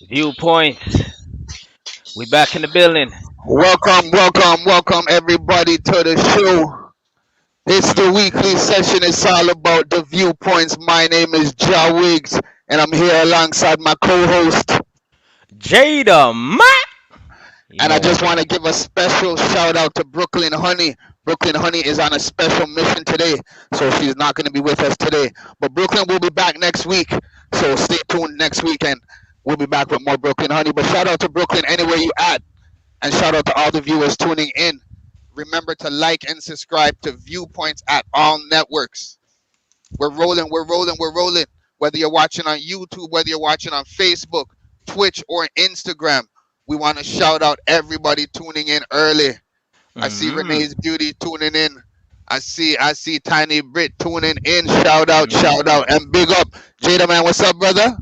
Viewpoints. We back in the building. Welcome everybody to the show. It's the weekly hmm session. It's all about the viewpoints. My name is Ja Wiggs, and I'm here alongside my co-host. Jada Matt. You And I know just what? want to give a special shout out to Brooklyn Honey. Brooklyn Honey is on a special mission today, so she's not going to be with us today. But Brooklyn will be back next week, so stay tuned next weekend. We'll be back with more Brooklyn Honey. But shout out to Brooklyn anywhere you at. And shout out to all the viewers tuning in. Remember to like and subscribe to Viewpoints at all networks. We're rolling. Whether you're watching on YouTube, whether you're watching on Facebook, Twitch, or Instagram, we want to shout out everybody tuning in early. I see hmm Renee's Beauty tuning in. I see Tiny Brit tuning in. Shout out, hmm and big up. Jada man, what's up, brother?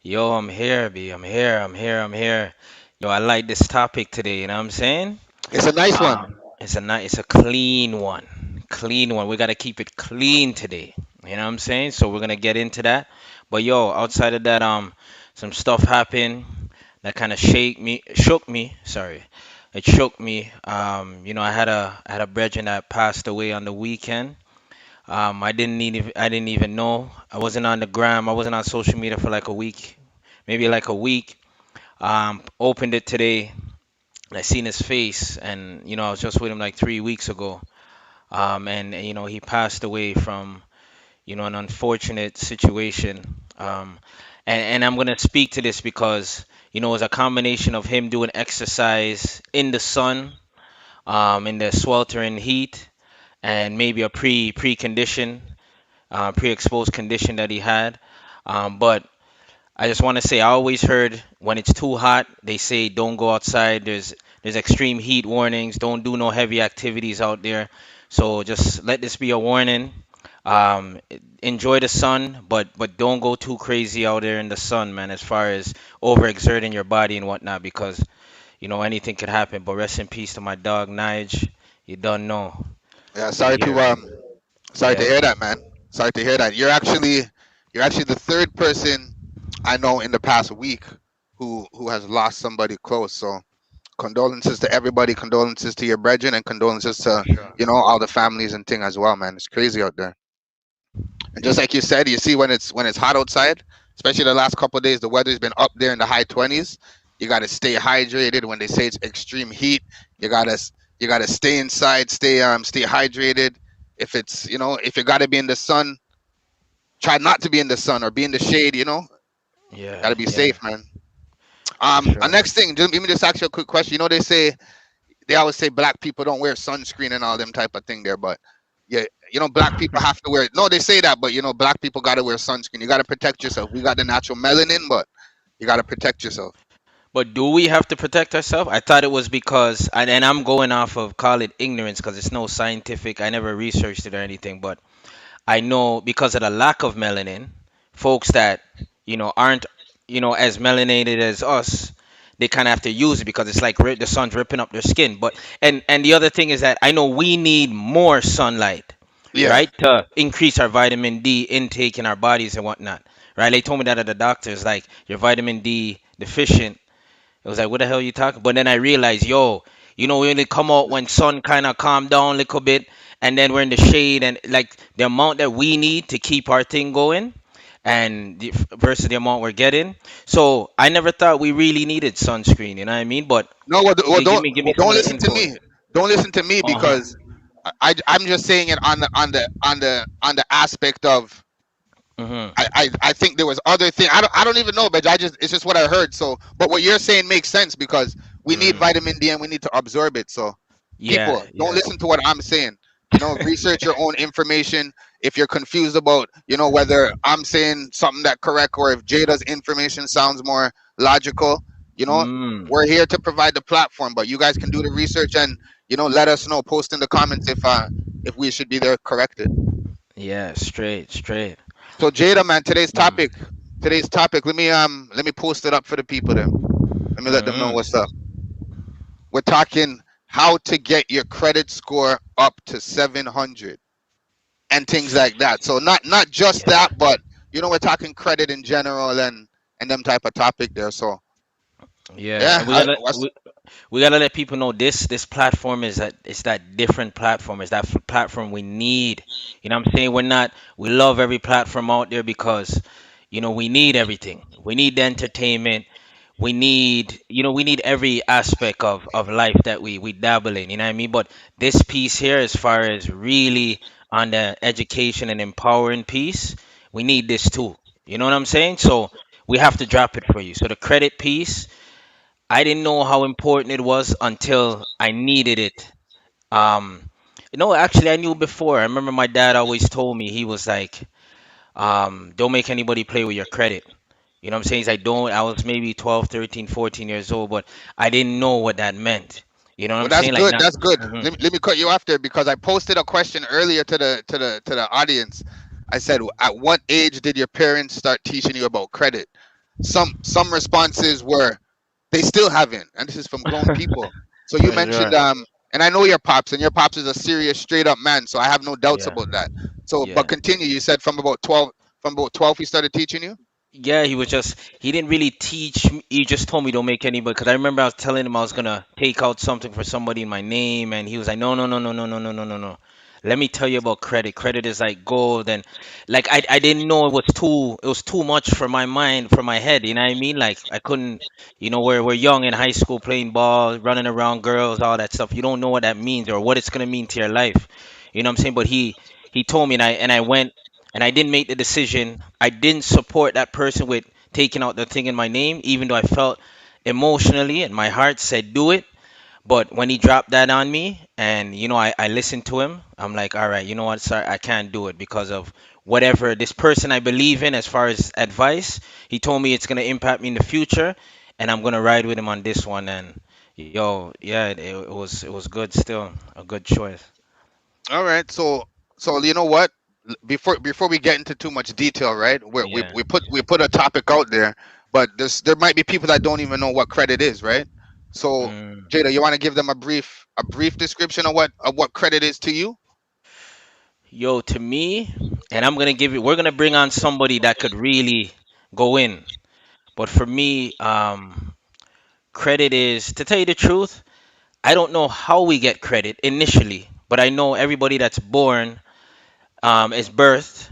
Yo, I'm here, B. I'm here. Yo, I like this topic today. You know what I'm saying? It's a nice one. It's a clean one. Clean one. We gotta keep it clean today. You know what I'm saying? So we're gonna get into that. But yo, outside of that, some stuff happened that kind of shook me. Sorry, it shook me. I had a brethren that passed away on the weekend. I didn't even know. I wasn't on the gram. I wasn't on social media for like a week, maybe like a week. Opened it today. And I seen his face, and I was just with him like 3 weeks ago. And he passed away from an unfortunate situation. And I'm gonna speak to this because it was a combination of him doing exercise in the sun, in the sweltering heat, and maybe a pre-condition, pre-exposed condition that he had. But I just want to say I always heard when it's too hot, they say don't go outside. There's extreme heat warnings. Don't do no heavy activities out there. So just let this be a warning. Um, Enjoy the sun, but don't go too crazy out there in the sun, man. As far as overexerting your body and whatnot, because anything could happen. But rest in peace to my dog Nige. You don't know. Yeah, You hear me? sorry to Yeah. hear that, man. Sorry to hear that. You're actually the third person I know in the past week who has lost somebody close. So condolences to everybody, condolences to your brethren, and condolences For to sure. all the families and thing as well, man. It's crazy out there. And just like you said, you see when it's hot outside, especially the last couple of days, the weather's been up there in the high 20s. You got to stay hydrated. When they say it's extreme heat, you gotta you gotta stay inside, stay hydrated. If you got to be in the sun, try not to be in the sun or be in the shade. Yeah. Got to be Yeah. safe, man. For sure. Next thing, let me just ask you a quick question. They always say black people don't wear sunscreen and all them type of thing there, but yeah, black people have to wear it. No, they say that, but black people got to wear sunscreen. You got to protect yourself. We got the natural melanin, but you got to protect yourself. But do we have to protect ourselves? I thought it was because, and I'm going off of call it ignorance because it's no scientific. I never researched it or anything, but I know because of the lack of melanin, folks that aren't as melanated as us, they kind of have to use it because it's like the sun's ripping up their skin. But and the other thing is that I know we need more sunlight, Yeah. right, to increase our vitamin D intake in our bodies and whatnot. Right? They told me that at the doctors, like your vitamin D deficient. It was like, what the hell you talking? But then I realized, yo, we only come out when sun kind of calm down a little bit, and then we're in the shade, and like the amount that we need to keep our thing going, and versus the amount we're getting. So I never thought we really needed sunscreen. You know what I mean? But No, well, give me some don't of the listen to info. me. Don't listen to me Uh huh. because I'm just saying it on the aspect of Mhm. I think there was other thing. I don't even know, but it's just what I heard. So, but what you're saying makes sense because we need Mhm. vitamin D and we need to absorb it. So, Yeah. people, don't Yeah. listen to what I'm saying. Research your own information. If you're confused about, whether I'm saying something that correct or if Jada's information sounds more logical, you know, Mm. we're here to provide the platform. But you guys can do the research and let us know. Post in the comments if we should be there corrected. Yeah. Straight. Straight. So Jada, man, today's Mm. topic. Today's topic. Let me post it up for the people then. Let me let them know Mm. what's up. We're talking how to get your credit score up to 700 and things like that. So not just Yeah. that, but we're talking credit in general and them type of topic there. So Yeah, Yeah, and what's we gotta let people know this platform is that it's that different platform. It's that platform we need. You know what I'm saying? We love every platform out there because we need everything. We need the entertainment. We need every aspect of life that we dabble in. You know what I mean? But this piece here, as far as really on the education and empowering piece, we need this too. You know what I'm saying? So we have to drop it for you. So the credit piece, I didn't know how important it was until I needed it. Um, actually, I knew before. I remember my dad always told me, he was like, don't make anybody play with your credit. You know what I'm saying? He's like, don't. I was maybe 12, 13, 14 years old, but I didn't know what that meant. You know what Well, I'm that's saying? Like, good. not. That's good. Mhm. Let me cut you off there because I posted a question earlier to the audience. I said, at what age did your parents start teaching you about credit? Some responses were they still haven't, and this is from grown people. So you For mentioned sure. and I know your pops, and your pops is a serious, straight up man. So I have no doubts Yeah. about that. So, but Yeah. continue. You said from about 12 he started teaching you. Yeah, he didn't really teach me. He just told me don't make anybody. Because I remember I was telling him I was gonna take out something for somebody in my name, and he was like, no, no, no, no, no, no, no, no, no, no. Let me tell you about credit. Credit is like gold, and like I didn't know it was too much for my mind, for my head. You know what I mean? Like I couldn't. We're young in high school playing ball, running around girls, all that stuff. You don't know what that means or what it's gonna mean to your life. You know what I'm saying? But he told me, and I went and I didn't make the decision. I didn't support that person with taking out the thing in my name, even though I felt emotionally and my heart said do it. But when he dropped that on me, and I listened to him, I'm like, all right, you know what, sir, I can't do it because of whatever this person I believe in as far as advice. He told me it's gonna impact me in the future, and I'm gonna ride with him on this one. And yo, yeah, it was good, still a good choice. All right. So you know what? Before we get into too much detail, right? We Yeah. we put a topic out there, but there might be people that don't even know what credit is, right? So Mm. Jada, you want to give them a brief description of what credit is to you? Yo, to me, and we're gonna bring on somebody that could really go in. But for me, credit is, to tell you the truth, I don't know how we get credit initially, but I know everybody that's born is birthed,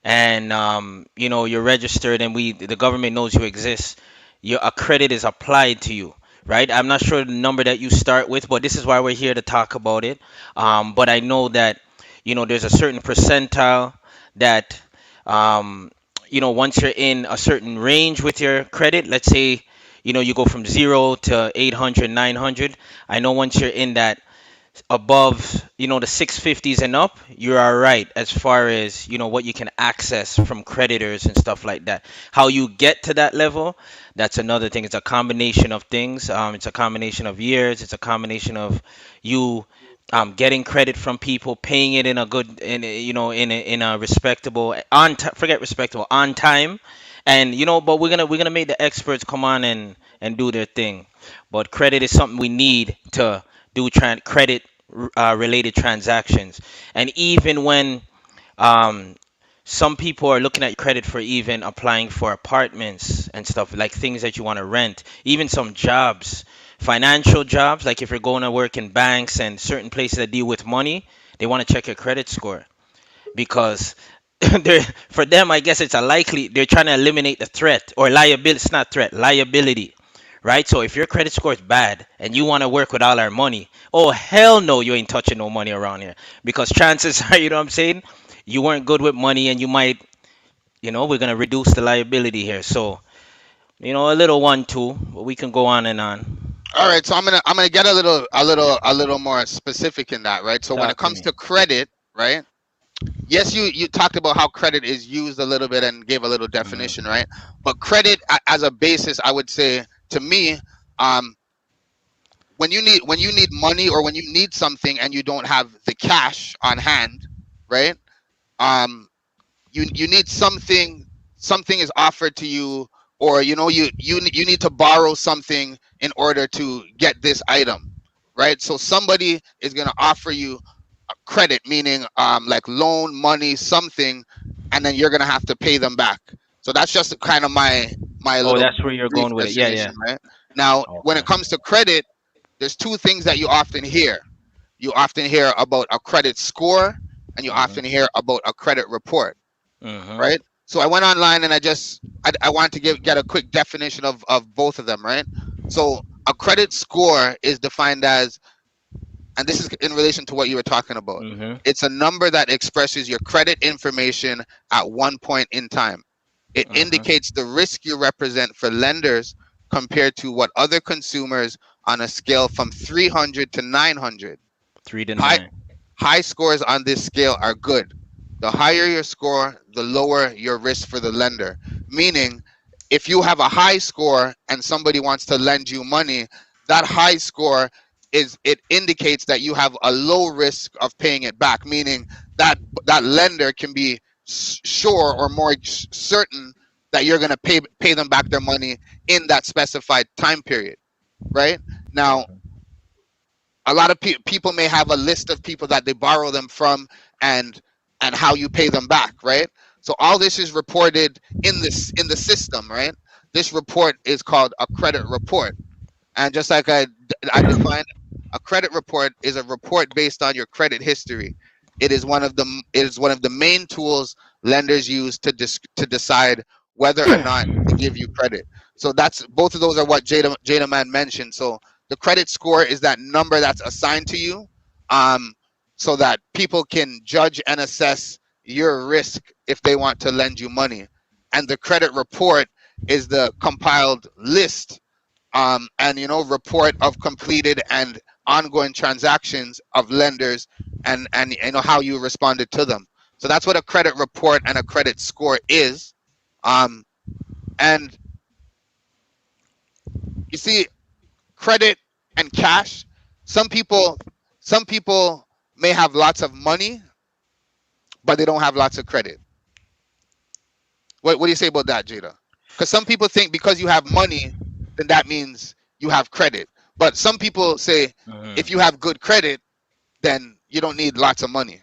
and you're registered, and the government knows you exist. A credit is applied to you, right? I'm not sure the number that you start with, but this is why we're here to talk about it. But I know that there's a certain percentile that once you're in a certain range with your credit, let's say you go from 0 to 800, 900. I know once you're in that above the 650s and up, you're all right as far as what you can access from creditors and stuff like that. How you get to that level, that's another thing. It's a combination of things. It's a combination of years. It's a combination of you getting credit from people, paying it in a good, in a respectable, forget respectable, on time. And but we're gonna make the experts come on and do their thing. But credit is something we need to do credit related transactions. And even when um, some people are looking at your credit for even applying for apartments and stuff, like things that you want to rent, even some jobs, financial jobs, like if you're going to work in banks and certain places that deal with money, they want to check your credit score because for them, I guess it's a likely they're trying to eliminate the threat or liability. It's not threat, liability, right? So if your credit score is bad and you want to work with all our money, oh hell no, you ain't touching no money around here because chances are, you know what I'm saying, you weren't good with money and you might, we're gonna reduce the liability here. So a little one too, but we can go on and on. All right. So I'm gonna get a little more specific in that, right? So when it Talk to comes me. to credit, right? Yes, you talked about how credit is used a little bit and gave a little definition, Mm, right? But credit as a basis, I would say to me, um, when you need money or when you need something and you don't have the cash on hand, right? Um, you need something is offered to you, or you need to borrow something in order to get this item, right? So somebody is going to offer you credit, meaning like loan money, something, and then you're gonna have to pay them back. So that's just kind of my Oh, little that's where you're brief going with it. Yeah, yeah. estimation, right? Now, when it Okay. comes to credit, there's two things that you often hear. You often hear about a credit score, and you Mhm. often hear about a credit report, Mhm. right? So I went online and I wanted to get a quick definition of both of them, right? So a credit score is defined as, and this is in relation to what you were talking about. Mhm. It's a number that expresses your credit information at one point in time. It Mhm. indicates the risk you represent for lenders compared to what other consumers on a scale from 300 to 900. High, 3 to 9. high scores on this scale are good. The higher your score, the lower your risk for the lender. Meaning, if you have a high score and somebody wants to lend you money, that high score it indicates that you have a low risk of paying it back. Meaning that that lender can be sure or more certain that you're going to pay them back their money in that specified time period. Right now, Mhm. a lot of people may have a list of people that they borrow them from, and how you pay them back, right? So all this is reported in the system, right? This report is called a credit report. And just like I defined, a credit report is a report based on your credit history. It is one of the main tools lenders use to decide whether or not to give you credit. So that's both of those are what Jada Man mentioned. So the credit score is that number that's assigned to you, um, so that people can judge and assess your risk if they want to lend you money. And the credit report is the compiled list, and report of completed and ongoing transactions of lenders, and how you responded to them. So that's what a credit report and a credit score is. Um, and you see, credit and cash, some people some people may have lots of money, but they don't have lots of credit. What do you say about that, Jada? Because some people think because you have money, then that means you have credit. But some people say if you Mhm. have good credit, then you don't need lots of money.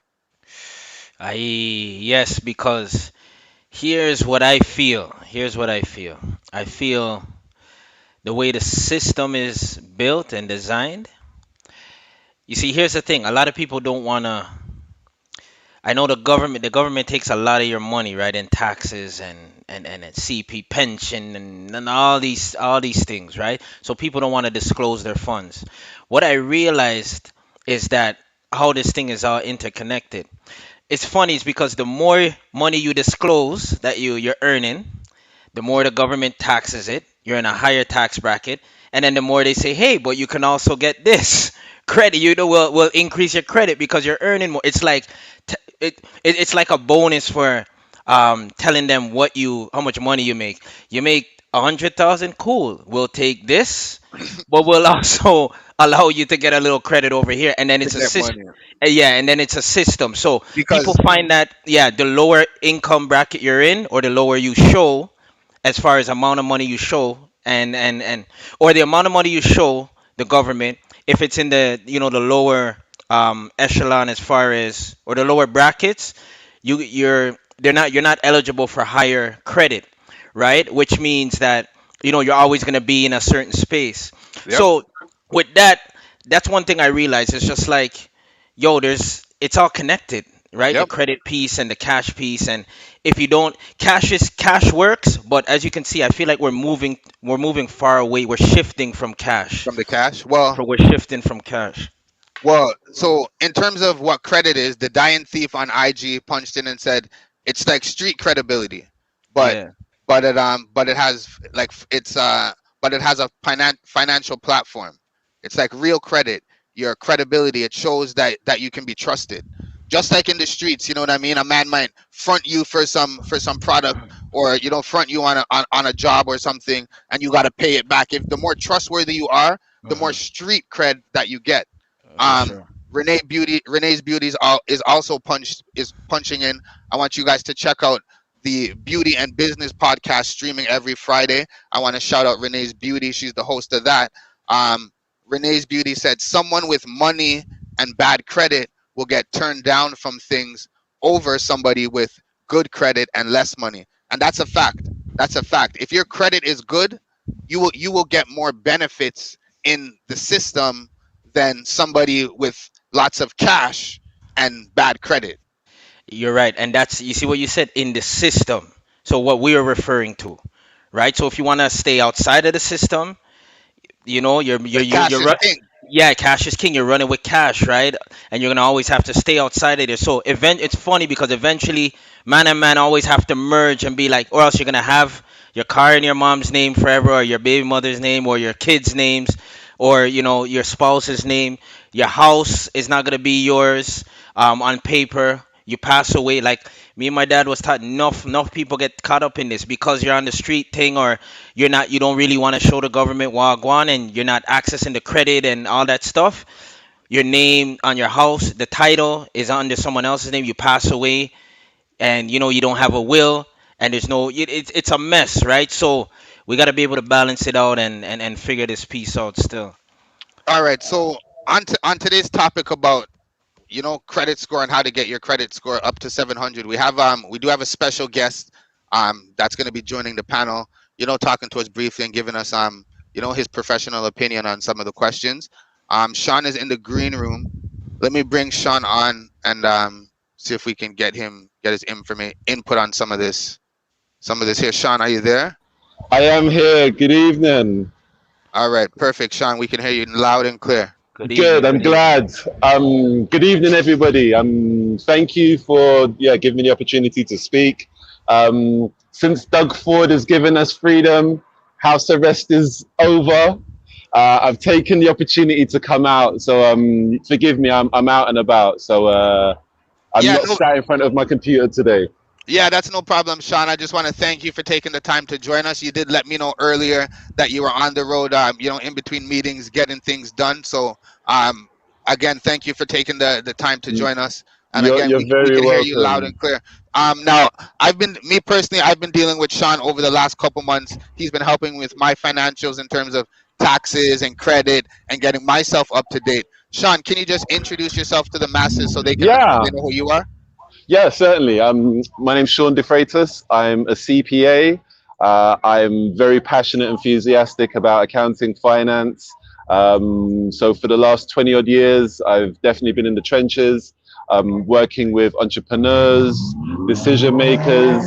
I Yes, because here's what I feel. Here's what I feel. I feel the way the system is built and designed. You see, here's the thing. A lot of people don't want to. I know the government takes a lot of your money, right, in taxes and CP pension and all these things, right? So people don't want to disclose their funds. What I realized is that how this thing is all interconnected. It's funny is because the more money you disclose that you're earning, the more the government taxes it. You're in a higher tax bracket, and then the more they say, "Hey, but you can also get this credit. Will increase your credit because you're earning more." It's like it's like a bonus for telling them how much money you make. You make 100,000, cool. We'll take this, but we'll also allow you to get a little credit over here, and then To it's a get system. money. Yeah, and then it's a system. So people Because find that, yeah, the lower income bracket you're in, or the lower you show, as far as amount of money you show, and or the amount of money you show the government, if it's in the lower echelon, as far as, or the lower brackets, you're not eligible for higher credit, right? Which means that you're always going to be in a certain space. yep, So with that, that's one thing I realized. It's just like, yo, it's all connected, right? The yep, credit piece and the cash piece. And if you don't, cash works, but as you can see, I feel like we're moving far away. We're shifting from cash. from the cash. Well, We're shifting from cash. so in terms of what credit is, the dying thief on IG punched in and said it's like street credibility, but Yeah. but it has like it's but it has a financial platform. It's like real credit, your credibility. It shows that you can be trusted. Just like in the streets, you know what I mean. A man might front you for some product, or front you on a job or something, and you got to pay it back. If the more trustworthy you are, the more Hmm. street cred that you get. For um sure. Renee's Beauty is also punching in. I want you guys to check out the Beauty and Business podcast streaming every Friday. I want to shout out Renee's Beauty. She's the host of that. um Renee's Beauty said someone with money and bad credit will get turned down from things over somebody with good credit and less money. And that's a fact. That's a fact. If your credit is good, you will get more benefits in the system than somebody with lots of cash and bad credit. You're right, and that's you see what you said in the system. So what we are referring to, right? So if you want to stay outside of the system, you know The cash is king. yeah, cash is king. You're running with cash, right? And you're gonna always have to stay outside of there. So it's funny because eventually man and man always have to merge and be like, or else you're gonna have your car in your mom's name forever, or your baby mother's name, or your kids' names, or your spouse's name. Your house is not gonna be yours on paper. You pass away. Like me and my dad was taught, enough people get caught up in this because you're on the street thing, or you don't really want to show the government wagwan, and you're not accessing the credit and all that stuff. Your name on your house, the title is under someone else's name. You pass away, and you don't have a will, and there's no it's a mess, right? So we got to be able to balance it out and figure this piece out still. All right. So on today's topic about credit score and how to get your credit score up to 700, we do have a special guest that's going to be joining the panel, talking to us briefly and giving us his professional opinion on some of the questions. Sean is in the green room. Let me bring Sean on and see if we can get his information input on some of this here. Sean, are you there? I am here. Good evening. All right, perfect. Sean, we can hear you loud and clear. Good Good. evening. I'm Good evening. glad. Good evening, everybody. Thank you for giving me the opportunity to speak. Since Doug Ford has given us freedom, house arrest is over. I've taken the opportunity to come out. So forgive me. I'm out and about. So I'm Yeah, not no, sat in front of my computer today. Yeah, that's no problem, Sean. I just want to thank you for taking the time to join us. You did let me know earlier that you were on the road, in between meetings, getting things done. So, um, again, thank you for taking the time to join us. And again, You're we very can hear you loud welcome. and clear. Now, me personally, I've been dealing with Sean over the last couple months. He's been helping with my financials in terms of taxes and credit and getting myself up to date. Sean, can you just introduce yourself to the masses so Yeah. they know who you are? Yeah, certainly. My name's Sean DeFreitas. I'm a CPA. I'm very passionate, enthusiastic about accounting, finance. So for the last 20 odd years, I've definitely been in the trenches, working with entrepreneurs, decision makers,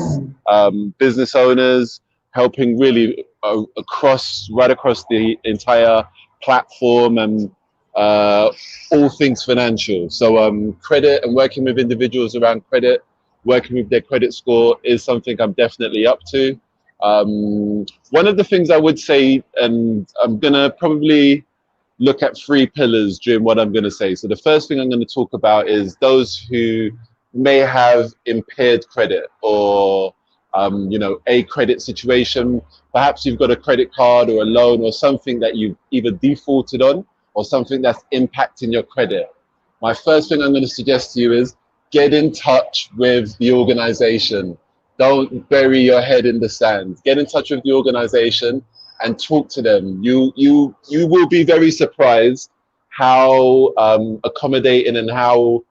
business owners, helping really right across the entire platform and uh, all things financial. So credit and working with individuals around credit, working with their credit score is something I'm definitely up to. One of the things I would say, and I'm gonna probably look at three pillars during what I'm going to say. So the first thing I'm going to talk about is those who may have impaired credit or a credit situation. Perhaps you've got a credit card or a loan or something that you've either defaulted on or something that's impacting your credit. My first thing I'm going to suggest to you is get in touch with the organization. Don't bury your head in the sand. Get in touch with the organization and talk to them. You will be very surprised how accommodating and how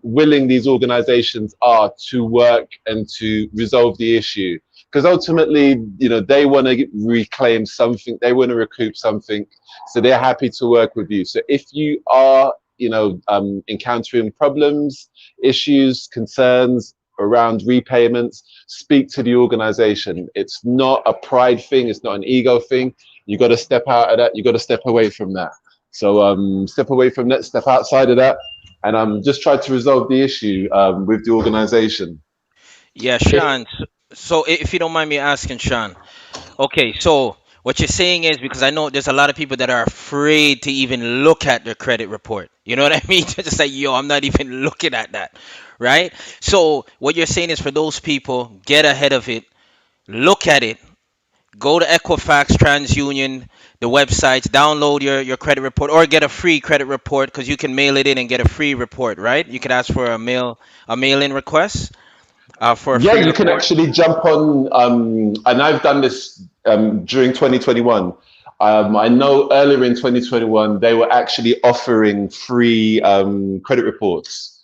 willing these organizations are to work and to resolve the issue. Because ultimately, they want to reclaim something, they want to recoup something, so they're happy to work with you. So if you are, encountering problems, issues, concerns around repayments, speak to the organization. It's not a pride thing, it's not an ego thing. You got to step out of that, you got to step away from that. So step away from that, step outside of that, and just try to resolve the issue with the organization. Yeah, It, Sean. So if you don't mind me asking, Sean. Okay, so what you're saying is, because I know there's a lot of people that are afraid to even look at their credit report. You know what I mean? Just like, yo, I'm not even looking at that, right? So what you're saying is, for those people, get ahead of it, look at it, go to Equifax, TransUnion, the websites, download your credit report, or get a free credit report, because you can mail it in and get a free report, right? You could ask for a mail-in request for a yeah, free you can report. actually jump on, and I've done this during 2021. I know earlier in 2021 they were actually offering free credit reports.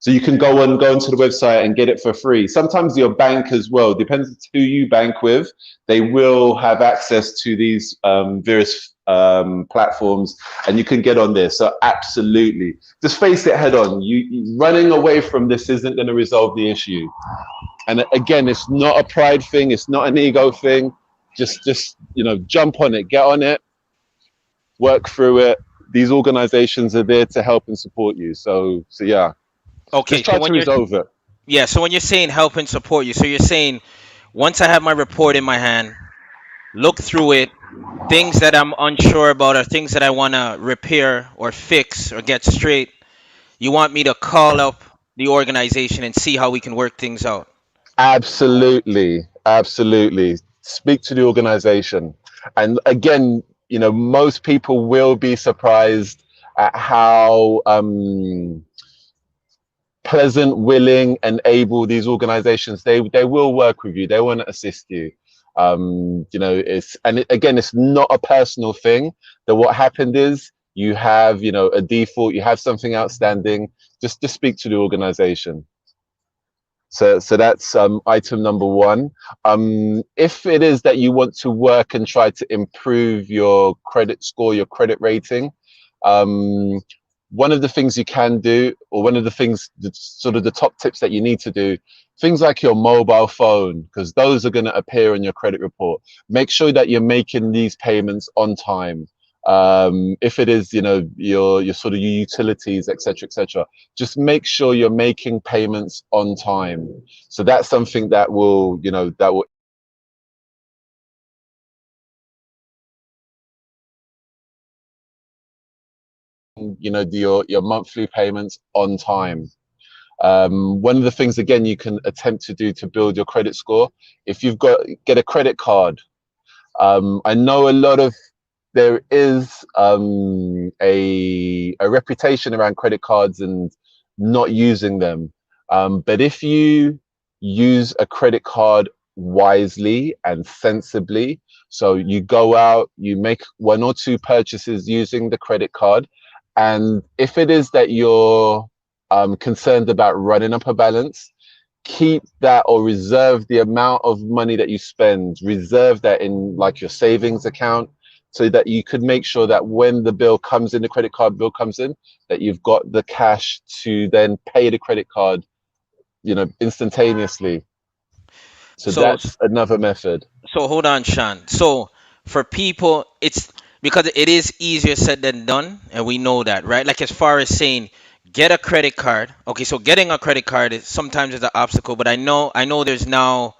So you can go onto the website and get it for free. Sometimes your bank as well, depends who you bank with, they will have access to these various platforms, and you can get on there. So absolutely, just face it head on. Running away from this isn't going to resolve the issue. And again, it's not a pride thing. It's not an ego thing. Just jump on it, get on it, work through it. These organizations are there to help and support you. So yeah, Okay, just so try to when you're resolve it. yeah, so when you're saying help and support you, so you're saying once I have my report in my hand, look through it, things that I'm unsure about or things that I want to repair or fix or get straight, you want me to call up the organization and see how we can work things out. Absolutely, absolutely. Speak to the organization. And again, most people will be surprised at how pleasant, willing, and able these organizations, they will work with you. They want to assist you. Again, it's not a personal thing. That what happened is you have, a default, you have something outstanding. Just speak to the organization. So that's item number one. If it is that you want to work and try to improve your credit score, your credit rating, um, one of the things you can do, or one of the things, sort of the top tips that you need to do, things like your mobile phone, because those are going to appear in your credit report. Make sure that you're making these payments on time. If it is, your sort of your utilities, etc., just make sure you're making payments on time. So that's something that will, that will, your monthly payments on time. One of the things, again, you can attempt to do to build your credit score, if you've get a credit card. I know a lot of there is a reputation around credit cards and not using them. But if you use a credit card wisely and sensibly, so you go out, you make one or two purchases using the credit card, and if it is that you're concerned about running up a balance, keep that or reserve the amount of money that you spend, reserve that in like your savings account, so that you could make sure that when the bill comes in, the credit card bill comes in, that you've got the cash to then pay the credit card, instantaneously. So So that's another method. So hold on, Sean. So for people, it's because it is easier said than done, and we know that, right? Like as far as saying get a credit card. Okay, so getting a credit card is sometimes is an obstacle, but I know there's now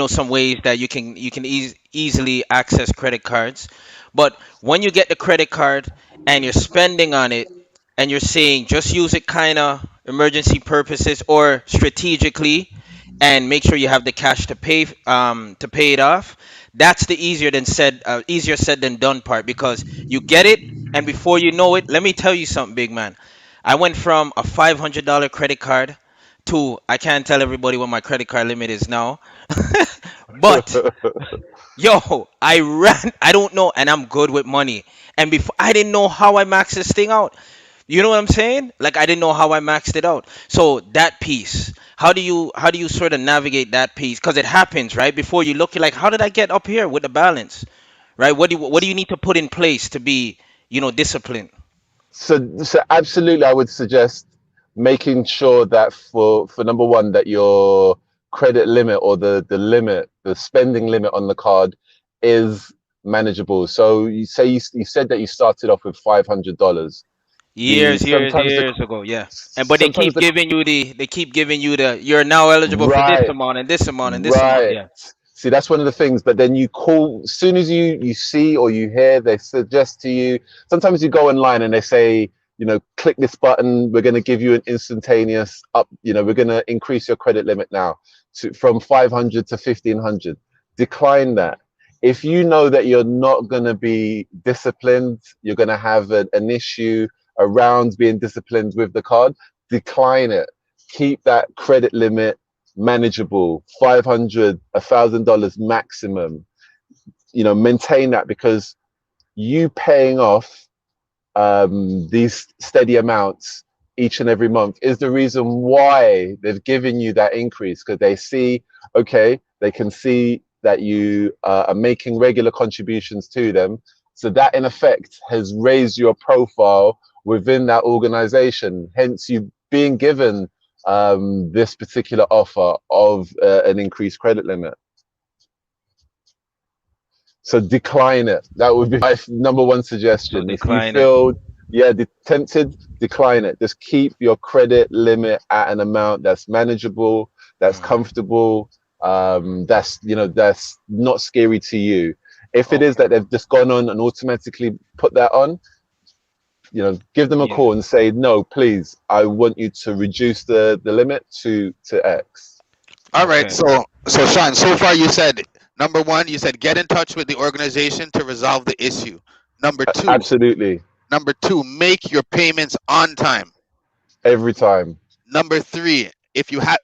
some ways that you can easily access credit cards. But when you get the credit card and you're spending on it, and you're saying just use it kind of emergency purposes or strategically and make sure you have the cash to pay it off. That's the easier said than done part, because you get it and before you know it, let me tell you something, big man. I went from a $500 credit card to, I can't tell everybody what my credit card limit is now, but yo, I don't know, and I'm good with money. And before, I didn't know how I maxed this thing out. You know what I'm saying? Like I didn't know how I maxed it out. So that piece, how do you sort of navigate that piece? Because it happens, right? Before you look, you're like, how did I get up here with the balance, right? What do you need to put in place to be, disciplined? So absolutely, I would suggest making sure that for number one, that your credit limit, or the limit, the spending limit on the card, is manageable. So you said that you started off with $500. The Years, years, sometimes the years ago, yeah. And but they sometimes keep the giving you the you're now eligible for this right. amount and this amount and this amount, Right. yeah. See, that's one of the things. But then you call, as soon as you see or you hear, they suggest to you. Sometimes you go online and they say, click this button. We're going to give you an instantaneous up. We're going to increase your credit limit now from 500 to 1500. Decline that. If you know that you're not going to be disciplined, you're going to have an issue around being disciplined with the card. Decline it. Keep that credit limit manageable. 500, $1,000 maximum. Maintain that, because you paying off these steady amounts each and every month is the reason why they've given you that increase, because they see, okay, they can see that you are making regular contributions to them. So that in effect has raised your profile within that organization. Hence, you being given this particular offer of an increased credit limit. So decline it. That would be my number one So suggestion. If you decline it. feel, yeah, tempted, decline it. Just keep your credit limit at an amount that's manageable, that's Mm. comfortable, that's, that's not scary to you. If it is Okay. that they've just gone on and automatically put that on, give them a Yeah. call and say, no, please, I want you to reduce the limit to X. All right. Okay. So Sean, so far you said number one, you said get in touch with the organization to resolve the issue. Number two, Absolutely. number two, make your payments on time. Every time. Number three, if you have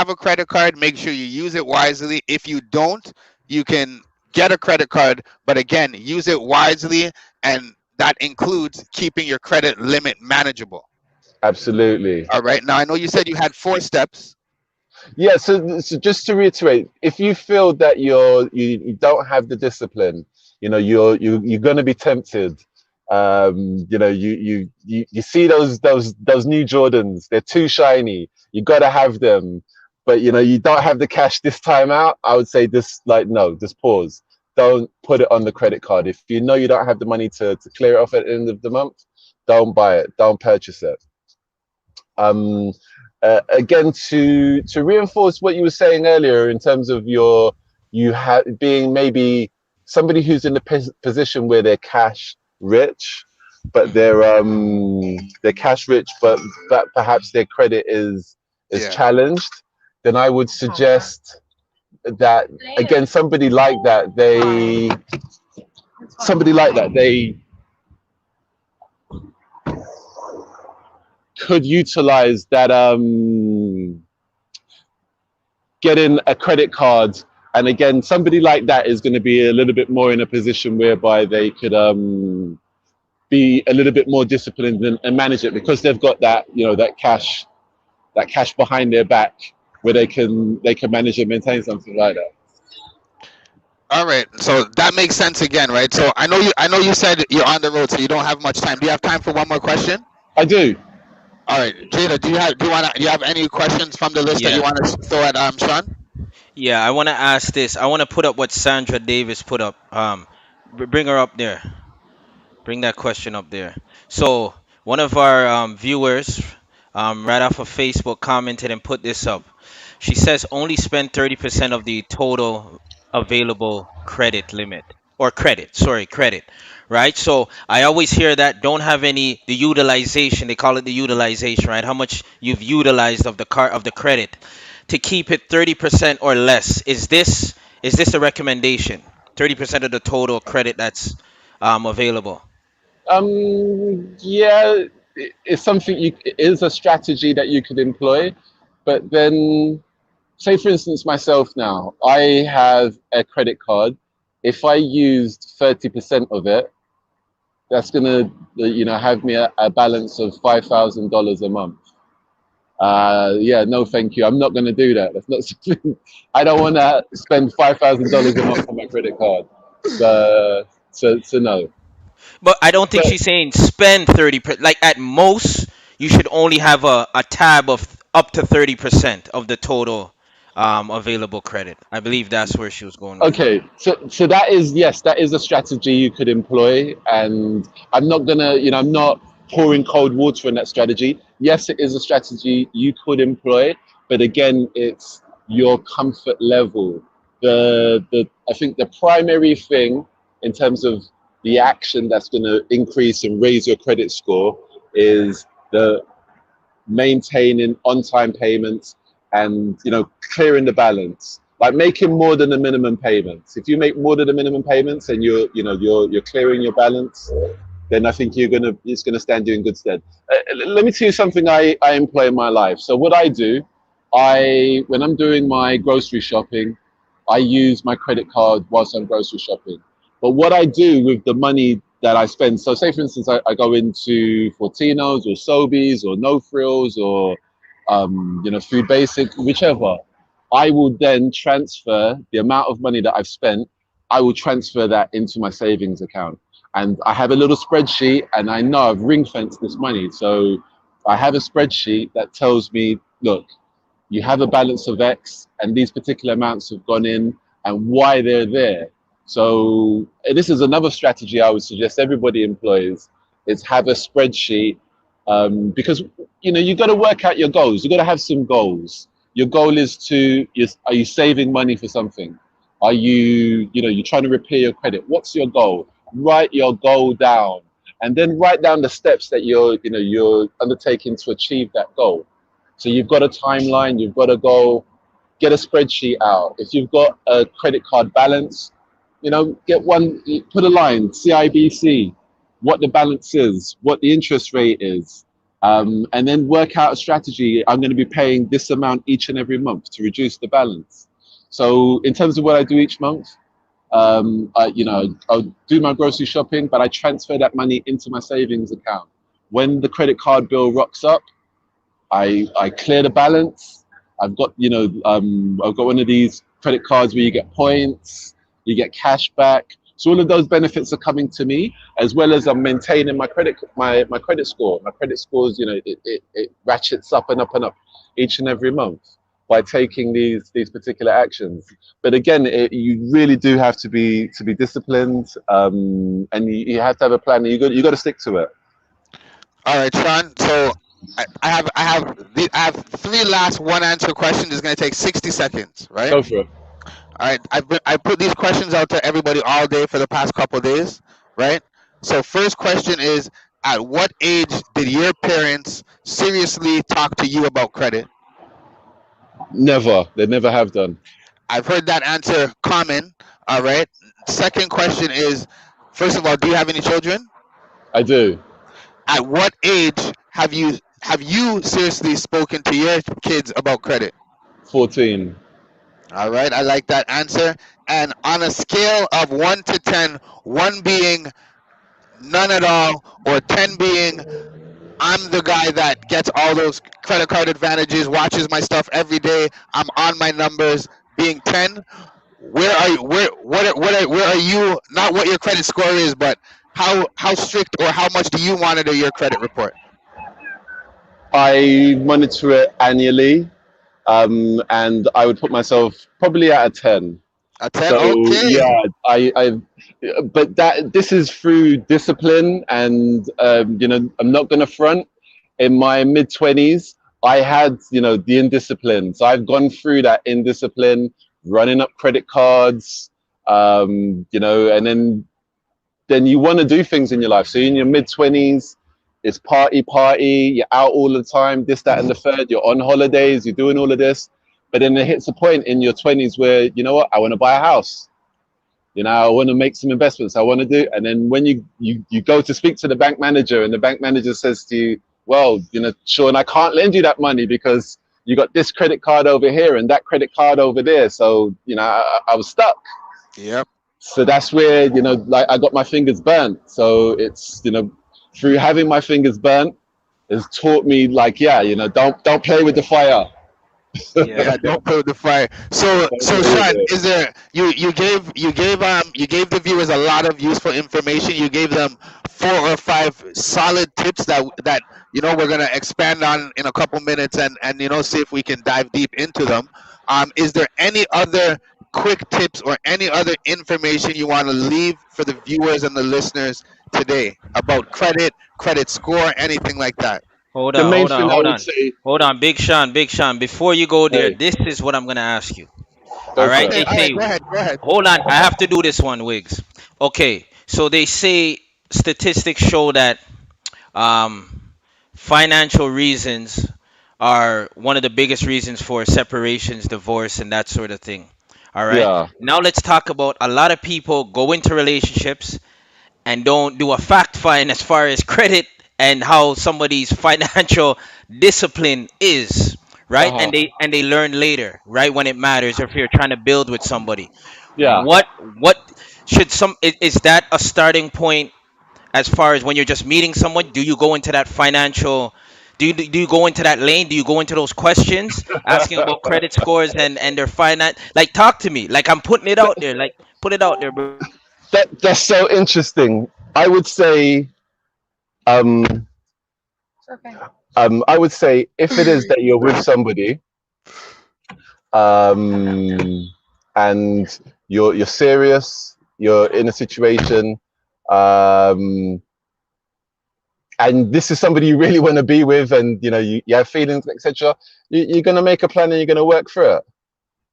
a credit card, make sure you use it wisely. If you don't, you can get a credit card, but again, use it wisely, and that includes keeping your credit limit manageable. Absolutely. All right. Now I know you said you had 4 steps. Yeah, so just to reiterate, if you feel that you don't have the discipline, you're going to be tempted. You see those new Jordans, they're too shiny. You got to have them, but you don't have the cash this time out. I would say no, just pause. Don't put it on the credit card. If you know you don't have the money to clear it off at the end of the month, don't buy it. Don't purchase it. Um, Again, to reinforce what you were saying earlier in terms of being maybe somebody who's in the position where they're cash rich, but Hmm. they're cash rich, but perhaps their credit is Yeah. challenged. Then I would suggest that again, somebody like that they could utilize that getting a credit card. And again, somebody like that is going to be a little bit more in a position whereby they could be a little bit more disciplined and manage it, because they've got that cash behind their back where they can manage and maintain something like that. All right. So that makes sense again, right? So I know you said you're on the road, so you don't have much time. Do you have time for one more question? I do. All right, Jada, do you have any questions from the list that you Yeah. want to throw at Sean? Yeah. I want to ask this. I want to put up what Sandra Davis put up. Bring her up there. Bring that question up there. So one of our viewers, right off of Facebook, commented and put this up. She says only spend 30% of the total available credit limit or credit. Sorry, credit. Right. So I always hear that don't have any the utilization. They call it the utilization. Right. How much you've utilized of the car of the credit to keep it 30% or less. Is this a recommendation? 30% of the total credit that's available. Yeah, it's something it is a strategy that you could employ, but then say for instance myself now, I have a credit card. If I used 30% of it, that's gonna have me a balance of $5,000 a month. Yeah, no, thank you. I'm not gonna do that. That's not something. I don't want to spend $5,000 a month on my credit card. So no. But I don't think But she's saying spend 30%. Like at most, you should only have a tab of up to 30% of the total available credit. I believe that's where she was going with it. okay, so that is, yes, that is a strategy you could employ, and I'm not pouring cold water on that strategy. Yes, it is a strategy you could employ, but again, it's your comfort level. The I think the primary thing in terms of the action that's going to increase and raise your credit score is the maintaining on-time payments and clearing the balance, like making more than the minimum payments. If you make more than the minimum payments and you're clearing your balance, then I think it's gonna stand you in good stead. Let me tell you something I employ in my life. So what I do, when I'm doing my grocery shopping, I use my credit card whilst I'm grocery shopping. But what I do with the money that I spend. So, say for instance, I go into Fortinos or Sobeys or No Frills or Food Basic, whichever. I will then transfer the amount of money that I've spent. I will transfer that into my savings account, and I have a little spreadsheet, and I know I've ring fenced this money. So I have a spreadsheet that tells me, look, you have a balance of X, and these particular amounts have gone in, and why they're there. So this is another strategy I would suggest everybody employs: is have a spreadsheet, because you got to work out your goals. You got to have some goals. Your goal is are you saving money for something? Are you're trying to repair your credit? What's your goal? Write your goal down, and then write down the steps that you're undertaking to achieve that goal. So you've got a timeline, you've got a goal, get a spreadsheet out. If you've got a credit card balance, get one, put a line, CIBC, what the balance is, what the interest rate is, and then work out a strategy. I'm going to be paying this amount each and every month to reduce the balance. So in terms of what I do each month, I'll do my grocery shopping, but I transfer that money into my savings account. When the credit card bill rocks up, I clear the balance. I've got one of these credit cards where you get points, you get cash back. So all of those benefits are coming to me, as well as I'm maintaining my credit score. My credit scores, it ratchets up and up and up each and every month by taking these particular actions. But again, you really do have to be disciplined, and you have to have a plan. And you got to stick to it. All right, Sean. So I have three last one answer questions. It's gonna take 60 seconds, right? Go for it. All right. I put these questions out to everybody all day for the past couple of days, right? So first question is, at what age did your parents seriously talk to you about credit? Never. They never have done. I've heard that answer common. All right. Second question is, first of all, do you have any children? I do. At what age have you seriously spoken to your kids about credit? 14. All right, I like that answer. And on a scale of 1 to 10, 1 being none at all, or 10 being I'm the guy that gets all those credit card advantages, watches my stuff every day, I'm on my numbers, being 10, where are you? Where are you? Not what your credit score is, but how strict or how much do you monitor your credit report? I monitor it annually, and I would put myself probably at a 10. A 10? So Okay. yeah, but this is through discipline, and I'm not going to front. In my mid 20s, I had the indiscipline, so I've gone through that indiscipline, running up credit cards, and then you want to do things in your life. So in your mid 20s, it's party, you're out all the time, this, that, and the third. You're on holidays, you're doing all of this, but then it hits a point in your 20s where I want to buy a house. I want to make some investments. I want to do, and then when you go to speak to the bank manager, and the bank manager says to you, well, Sean, I can't lend you that money because you got this credit card over here and that credit card over there. So I was stuck. Yep. So that's where like I got my fingers burnt. So it's through having my fingers burnt has taught me, like, yeah, don't play with the fire. Yeah. Yeah, don't play with the fire. So, Don't so play with Sean, it. is there you gave the viewers a lot of useful information. You gave them 4 or 5 solid tips that we're gonna expand on in a couple minutes and see if we can dive deep into them. Is there any other quick tips or any other information you want to leave for the viewers and the listeners today about credit score, anything like that? Hold The on, main hold on, thing I hold would on. say, Hold on, Big Sean, before you go there, hey, this is what I'm gonna ask you. All go for right, it. they Okay, all right, say, go ahead, go ahead. hold on, I have to do this one, Wiggs. Okay, so they say statistics show that um, financial reasons are one of the biggest reasons for separations, divorce, and that sort of thing. All right, Yeah. now let's talk about a lot of people go into relationships and don't do a fact find as far as credit and how somebody's financial discipline is, right? Uh-huh. And they learn later, right, when it matters, or if you're trying to build with somebody. Yeah. What should some is that a starting point as far as when you're just meeting someone? Do you go into that financial? Do you go into that lane? Do you go into those questions asking about credit scores and their finance? Like, talk to me. Like, I'm putting it out there. Like, put it out there, bro. That's so interesting. I would say, um, I would say, if it is that you're with somebody, um, and you're serious, you're in a situation, um, and this is somebody you really want to be with, and you have feelings, etc. You're gonna make a plan and you're gonna work through it.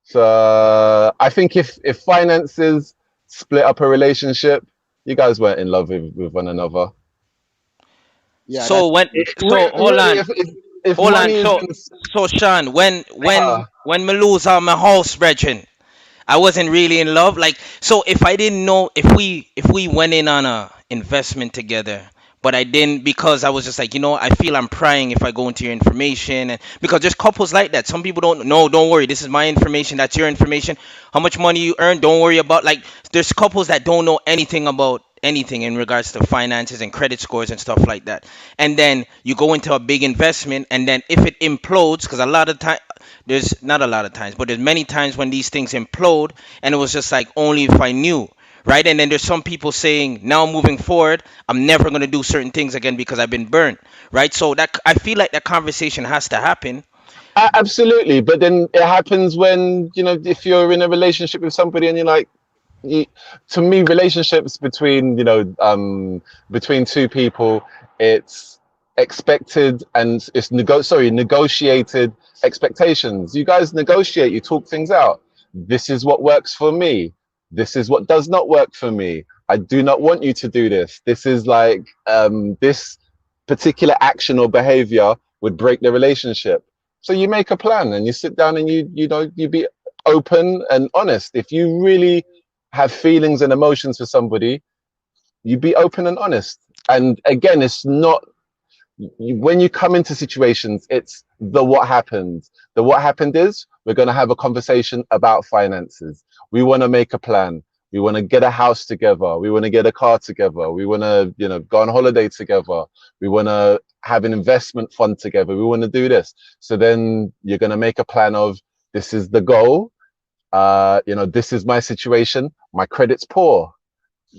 So I think if finances split up a relationship, you guys weren't in love with one another. Yeah, So that's when, so hold Really, on, if hold on. money is gonna, So Sean, uh, when me lose all my house, brethren, I wasn't really in love. Like, so if I didn't know, if we went in on a investment together, but I didn't, because I was just like, I feel I'm prying if I go into your information, and because there's couples like that. Some people don't know. Don't worry, this is my information. That's your information. How much money you earn? Don't worry about. Like, there's couples that don't know anything about anything in regards to finances and credit scores and stuff like that. And then you go into a big investment, and then if it implodes, because a lot of time, there's not a lot of times, but there's many times when these things implode, and it was just like, only if I knew, right? And then there's some people saying, now moving forward, I'm never going to do certain things again because I've been burned, right? So that, I feel like that conversation has to happen. absolutely. But then it happens when if you're in a relationship with somebody and you're like, you, to me, relationships between between two people, it's expected and it's negotiated expectations. You guys negotiate, you talk things out. This is what works for me. This is what does not work for me. I do not want you to do this. This is like this particular action or behavior would break the relationship. So you make a plan and you sit down and you be open and honest. If you really have feelings and emotions for somebody, you be open and honest. And again, it's not when you come into situations, it's the what happened. The what happened is we're going to have a conversation about finances. We want to make a plan. We want to get a house together. We want to get a car together. We want to, go on holiday together. We want to have an investment fund together. We want to do this. So then you're going to make a plan of this is the goal. This is my situation. My credit's poor.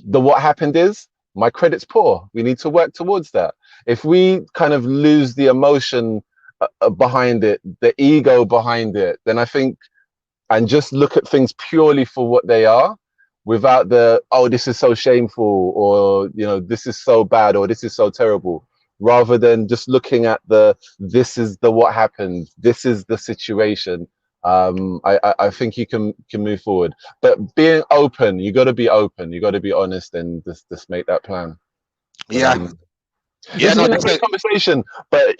The what happened is my credit's poor. We need to work towards that. If we kind of lose the emotion behind it, the ego behind it, then I think, and just look at things purely for what they are, without the, oh, this is so shameful, or this is so bad, or this is so terrible, rather than just looking at this is the what happened, this is the situation. I think you can move forward, but being open, you got to be open, you got to be honest, and just make that plan. But yeah, this yeah. has No, been a this great is conversation. But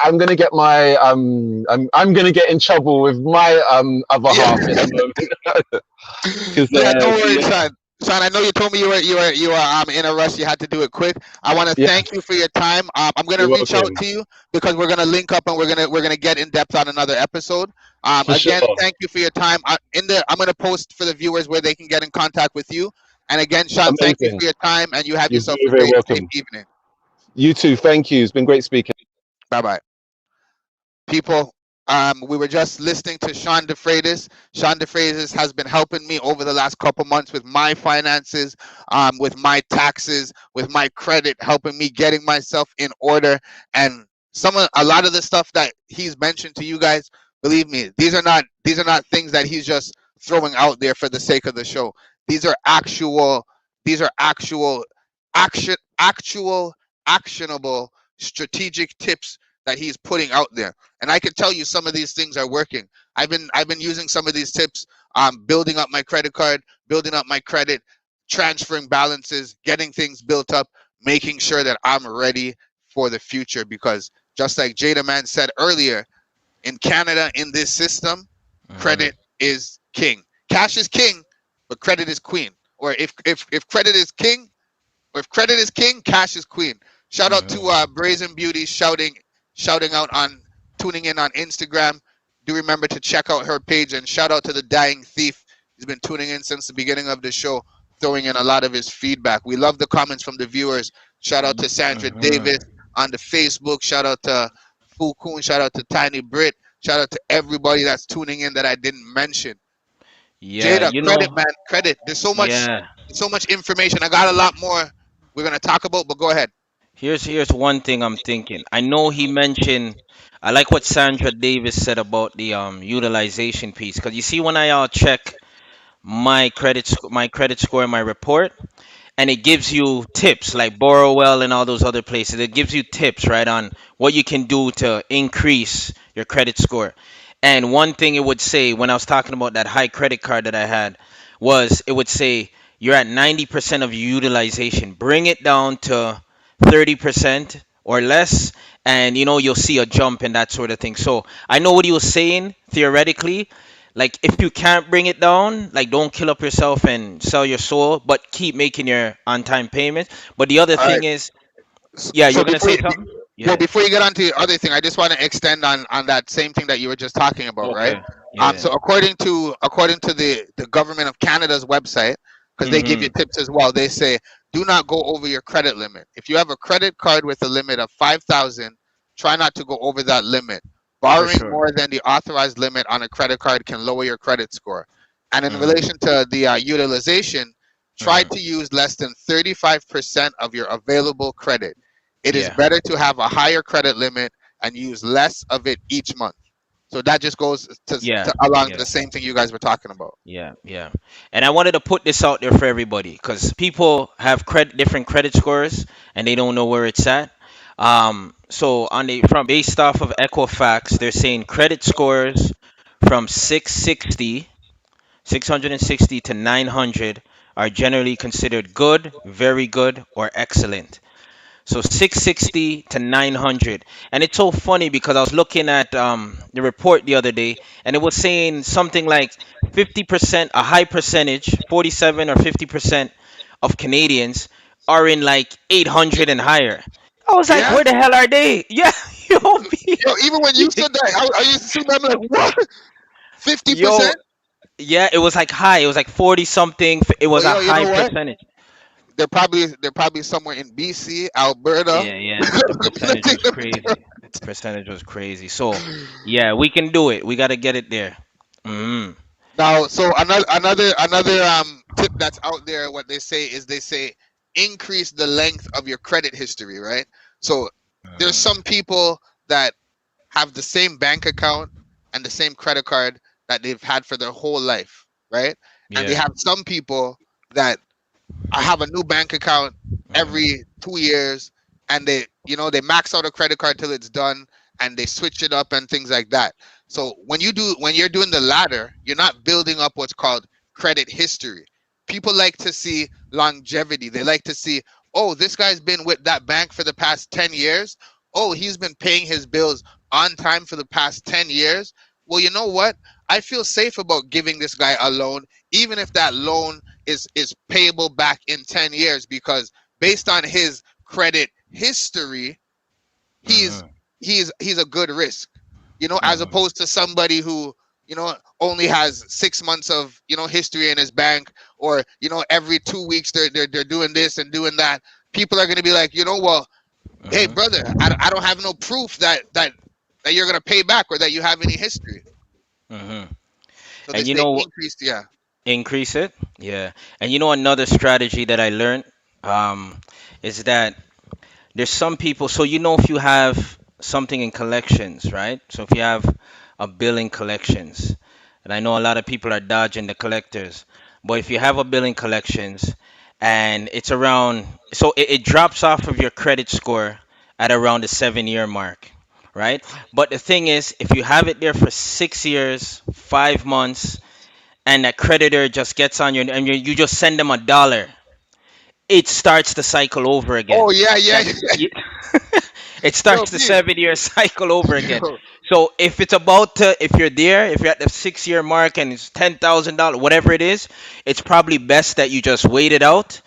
I'm gonna get my I'm gonna get in trouble with my other yeah. half in a moment because Yeah, don't worry, Sean. Sean, I know you told me you were in a rush. You had to do it quick. I want to yeah, thank you for your time. I'm gonna you're reach out welcome to you because we're gonna link up and we're gonna get in depth on another episode. for sure. Again, thank you for your time. I'm gonna post for the viewers where they can get in contact with you. And again, Sean, thank you Amazing. for your time, and you have You're yourself very a very great, safe welcome. evening. You too. Thank you. It's been great speaking. Bye bye. People, we were just listening to Sean DeFreitas. Sean DeFreitas has been helping me over the last couple months with my finances, with my taxes, with my credit, helping me getting myself in order. And a lot of the stuff that he's mentioned to you guys, believe me, these are not things that he's just throwing out there for the sake of the show. These are actual, these are actual actionable strategic tips that he's putting out there. And I can tell you some of these things are working. I've been using some of these tips, building up my credit card, building up my credit, transferring balances, getting things built up, making sure that I'm ready for the future. Because just like Jada Man said earlier, in Canada, in this system, Mhm. credit is king. Cash is king, but credit is queen. Or if credit is king, if credit is king, cash is queen. Shout out to Mhm. Brazen Beauty shouting out on tuning in on Instagram. Do remember to check out her page, and shout out to the Dying Thief. He's been tuning in since the beginning of the show, throwing in a lot of his feedback. We love the comments from the viewers. Shout out to Sandra Mhm. Davis on the Facebook. Shout out to Fukun. Shout out to Tiny Brit. Shout out to everybody that's tuning in that I didn't mention. Yeah, Jada, you credit, know, man, credit. yeah. There's so much information. I got a lot more we're gonna talk about, but go ahead. Here's one thing I'm thinking. I know he mentioned. I like what Sandra Davis said about the utilization piece, because you see when I check my credit score in my report, and it gives you tips like Borrowell and all those other places. It gives you tips, right, on what you can do to increase your credit score. And one thing it would say when I was talking about that high credit card that I had was it would say you're at 90% of your utilization. Bring it down to 30% or less, and you'll see a jump in that sort of thing. So I know what he was saying theoretically, like if you can't bring it down, like don't kill up yourself and sell your soul, but keep making your on-time payments. But the other All right. thing is, yeah, So you're gonna before say you, something? well, Yeah. before you get on to the other thing, I just want to extend on that same thing that you were just talking about, right? Okay. Yeah. So according to the government of Canada's website, because they give you Mhm. tips as well, they say do not go over your credit limit. If you have a credit card with a limit of 5,000, try not to go over that limit. For Borrowing sure. more than the authorized limit on a credit card can lower your credit score. And in Mhm. relation to the utilization, try Mhm. to use less than 35% of your available credit. It is Yeah. better to have a higher credit limit and use less of it each month. So that just goes Yeah. to along Yeah. the same thing you guys were talking about. Yeah. Yeah. And I wanted to put this out there for everybody because people have different credit scores and they don't know where it's at. So on the from based off of Equifax, they're saying credit scores from 660 to 900 are generally considered good, very good, or excellent. So 660 to 900. And it's so funny because I was looking at the report the other day, and it was saying something like 50%, a high percentage, 47 or 50% of Canadians are in like 800 and higher. I was like, Yeah. where the hell are they? Yeah, yo, Yo, even when you said that, I used to see them like, what? yo, 50%? yeah, it was like high. It was like 40 something. It Well, was a yo, you high know what? percentage. They're probably somewhere in BC, Alberta. Yeah, yeah. The percentage was crazy. The percentage was crazy. So, yeah, we can do it. We got to get it there. Mm. Now, so another tip that's out there, what they say is they say increase the length of your credit history, right? So there's Mm. some people that have the same bank account and the same credit card that they've had for their whole life, right? And they Yeah. have some people that I have a new bank account Mm. every 2 years, and they max out a credit card till it's done, and they switch it up and things like that. So when you're doing the latter, you're not building up what's called credit history. People like to see longevity. They like to see, oh, this guy's been with that bank for the past 10 years. Oh, he's been paying his bills on time for the past 10 years. Well, you know what? I feel safe about giving this guy a loan, even if that loan is payable back in 10 years, because based on his credit history, he's Mm. he's a good risk, as Mm. opposed to somebody who only has 6 months of history in his bank, or every 2 weeks they're doing this and doing that. People are going to be like, well, hey Mm. brother, I don't have no proof that you're going to pay back or that you have any history. Mm. So they And you say know, increased, yeah. increase it. Yeah. And another strategy that I learned um, is that there's some people. So if you have something in collections, right? So if you have a bill in collections, and I know a lot of people are dodging the collectors, but if you have a bill in collections and it's around, so it drops off of your credit score at around the 7 year mark, right? But the thing is, if you have it there for 6 years, 5 months, and that creditor just gets on you and you just send them $1, it starts the cycle over again. Oh yeah, yeah. That it Yo, starts the B. 7 year cycle over again. Yo, So if it's about to, if you're there, if you're at the 6 year mark and it's $10,000, whatever it is, it's probably best that you just wait it out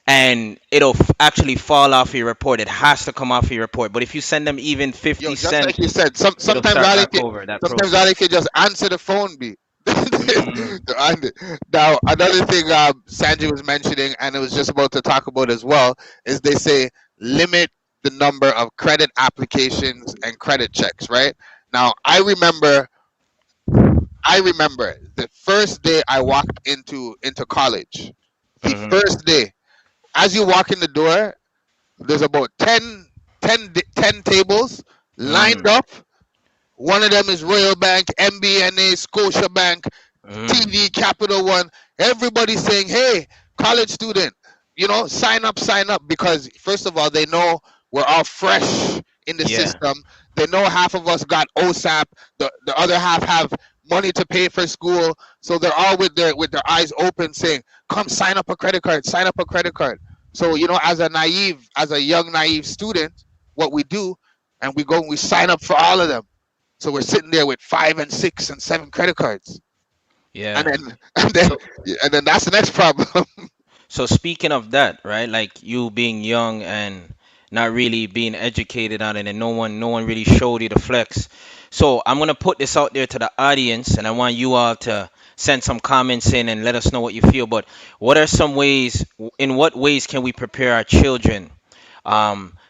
and it'll actually fall off your report. It has to come off your report. But if you send them even yo, 50 just like cents, you said, it'll start back over that sometimes process. Ali can just answer the phone, B. Mm, Now, another thing Sanji was mentioning, and it was just about to talk about as well, is they say limit the number of credit applications and credit checks, right? Now, I remember the first day I walked into college. The Mhm. first day, as you walk in the door, there's about 10 tables lined Mm. up. One of them is Royal Bank, MBNA, Scotia Bank, Mm. TD, Capital One. Everybody's saying, "Hey, college student, sign up," because first of all, they know we're all fresh in the Yeah. system. They know half of us got OSAP, the other half have money to pay for school, so they're all with their eyes open, saying, "Come sign up a credit card, sign up a credit card." So as a young naive student, what we do, and we go and we sign up for all of them. So we're sitting there with 5 and 6 and 7 credit cards, and Yeah. then and then So and then that's the next problem. So speaking of that, right? Like you being young and not really being educated on it, and no one really showed you the flex. So I'm gonna put this out there to the audience, and I want you all to send some comments in and let us know what you feel. But what are some ways? In what ways can we prepare our children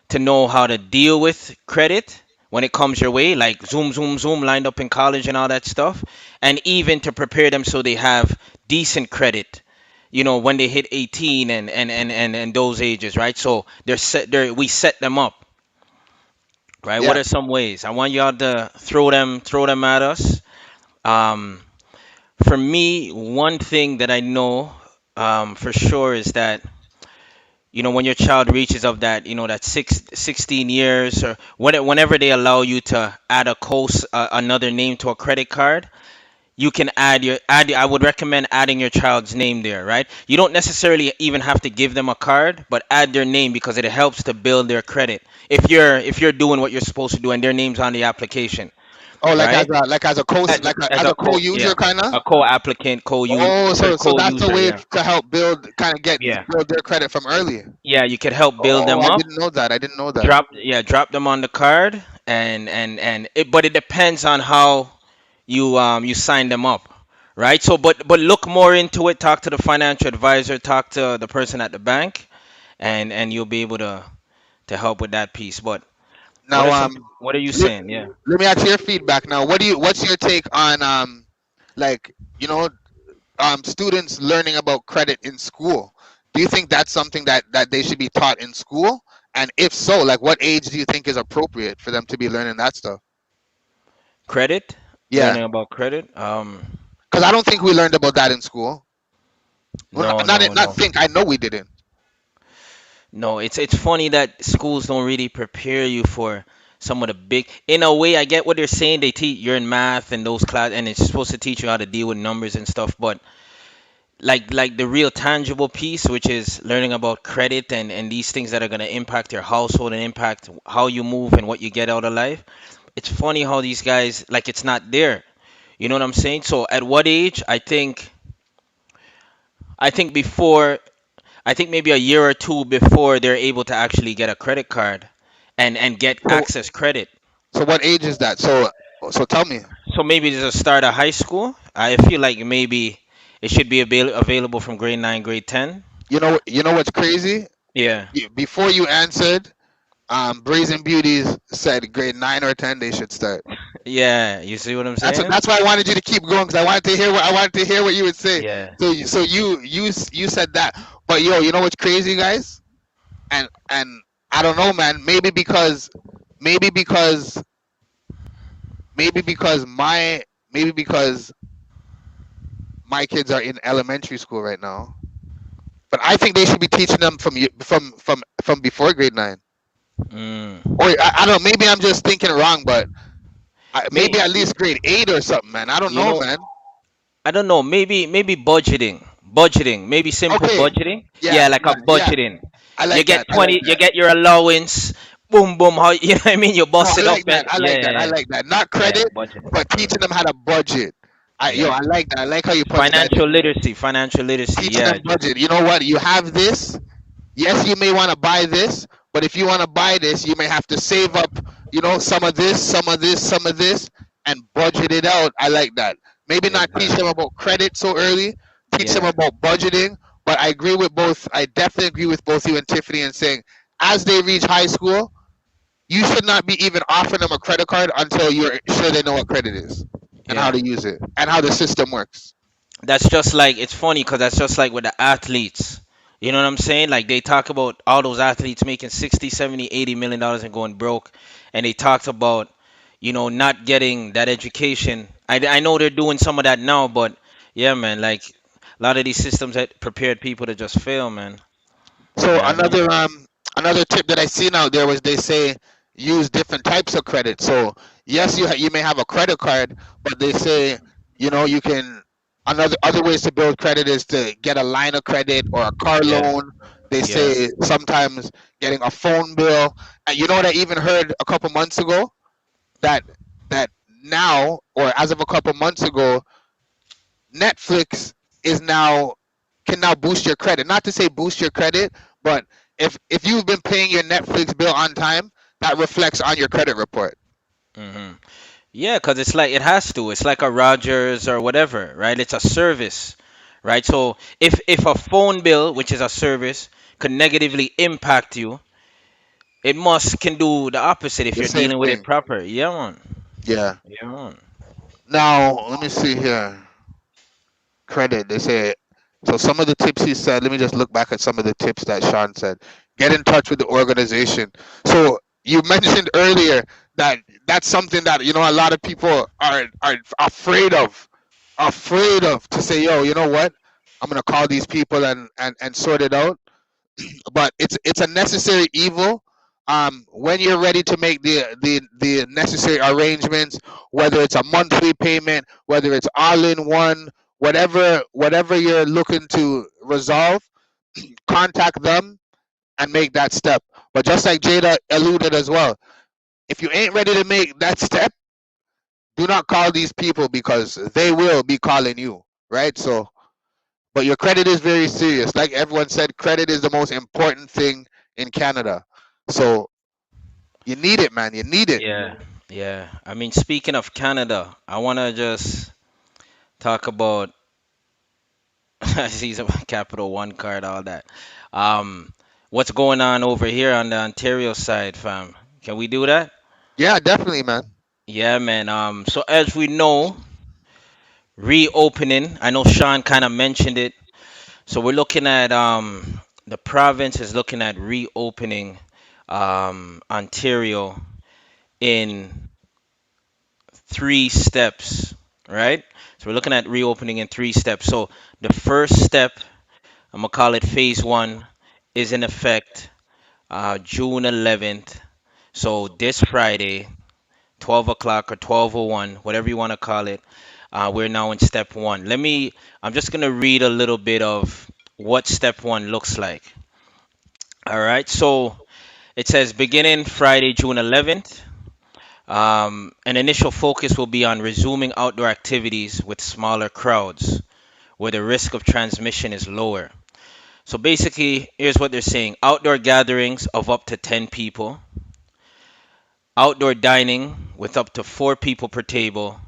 to know how to deal with credit when it comes your way, like zoom, zoom, zoom, lined up in college and all that stuff, and even to prepare them so they have decent credit, when they hit 18 and those ages, right? So we set them up, right? What Yeah. are some ways? I want y'all to throw them at us. Um, for me, one thing that I know for sure is that when your child reaches of that, that 16 years or whenever they allow you to add another name to a credit card, you can I would recommend adding your child's name there, right? You don't necessarily even have to give them a card, but add their name because it helps to build their credit. If you're doing what you're supposed to do and their name's on the application, Oh, like as right? a like as a co As, like a, as as a a co co-user yeah, kind of. a co-applicant, Oh, so that's a co-user, way yeah. to help Yeah. build their credit from early. Yeah, you could help build Oh, them I up. didn't know that. I didn't know that. Drop them on the card, but it depends on how you sign them up, right? So but look more into it, talk to the financial advisor, talk to the person at the bank, and you'll be able to help with that piece. But Now, what are you let, saying? Yeah. let me ask your feedback. Now, what's your take on like you know students learning about credit in school? Do you think that's something that they should be taught in school? And if so, like what age do you think is appropriate for them to be learning that stuff? Credit, Yeah, learning about credit. because I don't think we learned about that in school. Well, No, not no, not no. think. I know we didn't. No, it's funny that schools don't really prepare you for some of the big. In a way, I get what they're saying. They teach you're in math and those class, and it's supposed to teach you how to deal with numbers and stuff. But like the real tangible piece, which is learning about credit and these things that are gonna impact your household and impact how you move and what you get out of life. It's funny how these guys like it's not there. You know what I'm saying? So at what age? I think before I think maybe a year or two before they're able to actually get a credit card and get So access credit. so what age is that? So tell me. So maybe just start of high school. I feel like maybe it should be available from grade 9, grade 10. You know what's crazy? Yeah. Before you answered, Brazen Beauties said grade 9 or 10 they should start. Yeah, you see what I'm saying? That's why I wanted you to keep going because I wanted to hear what you would say. Yeah. So you said that, but yo, you know what's crazy, guys? And I don't know, man. Maybe because maybe because my maybe because my kids are in elementary school right now. But I think they should be teaching them from before grade 9. Mm. Or I don't know. Maybe I'm just thinking wrong, but maybe May at least grade 8 or something, man. I don't you know, know, man. I don't know. Maybe budgeting. Maybe simple Okay. budgeting. Yeah. Yeah, like a Yeah. budgeting. I You like get that. I like 20. You that. get your allowance. Boom, boom. How you know what I mean? You No, bust I it up like and that. I yeah, like yeah, that. I yeah. like that. Not Yeah, credit, budgeting. but teaching them how to budget. I Yeah. like that. I like how you punch that Financial in. literacy. Financial literacy. Teaching Yeah. them budget. You know what? You have this. Yes, you may want to buy this, but if you want to buy this, you may have to save up, some of this, some of this, some of this, and budget it out. I like that. Maybe not teach them Exactly. about credit so early, teach them Yeah. about budgeting, but I definitely agree with both you and Tiffany in saying as they reach high school, you should not be even offering them a credit card until you're sure they know what credit is and how Yeah. to use it and how the system works. That's just like, it's funny because that's just like with the athletes. You know what I'm saying? Like they talk about all those athletes making 60, 70, 80 million dollars and going broke, and they talked about, not getting that education. I know they're doing some of that now, but yeah, man, like a lot of these systems that prepared people to just fail, man. So Yeah, I mean, another tip that I seen out there was they say use different types of credit. So yes, you may have a credit card, but they say you can another other ways to build credit is to get a line of credit or a car yeah, loan. They yeah, say sometimes getting a phone bill. And you know what I even heard a couple months ago that that now or as of a couple months ago Netflix is now can now boost your credit. Not to say boost your credit, but if you've been paying your Netflix bill on time, that reflects on your credit report. hmm yeah, because it's like it has to. It's like a Rogers or whatever, right? It's a service, right? So if a phone bill, which is a service, could negatively impact you, it must can do the opposite if The you're same dealing with it thing. proper. Yeah, man. Yeah. Yeah, man. Now let me see here. Credit. They say so. Some of the tips he said. Let me just look back at some of the tips that Sean said. Get in touch with the organization. So you mentioned earlier that that's something that a lot of people are afraid of. Afraid of to say, yo, you know what? I'm gonna call these people and sort it out. But it's a necessary evil. When you're ready to make the necessary arrangements, whether it's a monthly payment, whether it's all in one, whatever you're looking to resolve, contact them and make that step. But just like Jada alluded as well, if you ain't ready to make that step, do not call these people because they will be calling you, right? So but your credit is very serious. Like everyone said, credit is the most important thing in Canada. So you need it, man. You need it. Yeah, yeah. I mean, speaking of Canada, I wanna just talk about I see some Capital One card, all that. Um, what's going on over here on the Ontario side, fam? Can we do that? Yeah, definitely, man. Yeah, man. So as we know, reopening. I know Sean kind of mentioned it. So we're looking at the province is looking at reopening Ontario in three steps, right? So we're looking at reopening in three steps. So the first step, I'm gonna call it phase one, is in effect June 11th. So this Friday, 12 o'clock or 12:01, whatever you want to call it. We're now in step one. I'm just going to read a little bit of what step one looks like. All right. So it says beginning Friday, June 11th. An initial focus will be on resuming outdoor activities with smaller crowds where the risk of transmission is lower. So basically, here's what they're saying: outdoor gatherings of up to 10 people, outdoor dining with up to 4 people per table,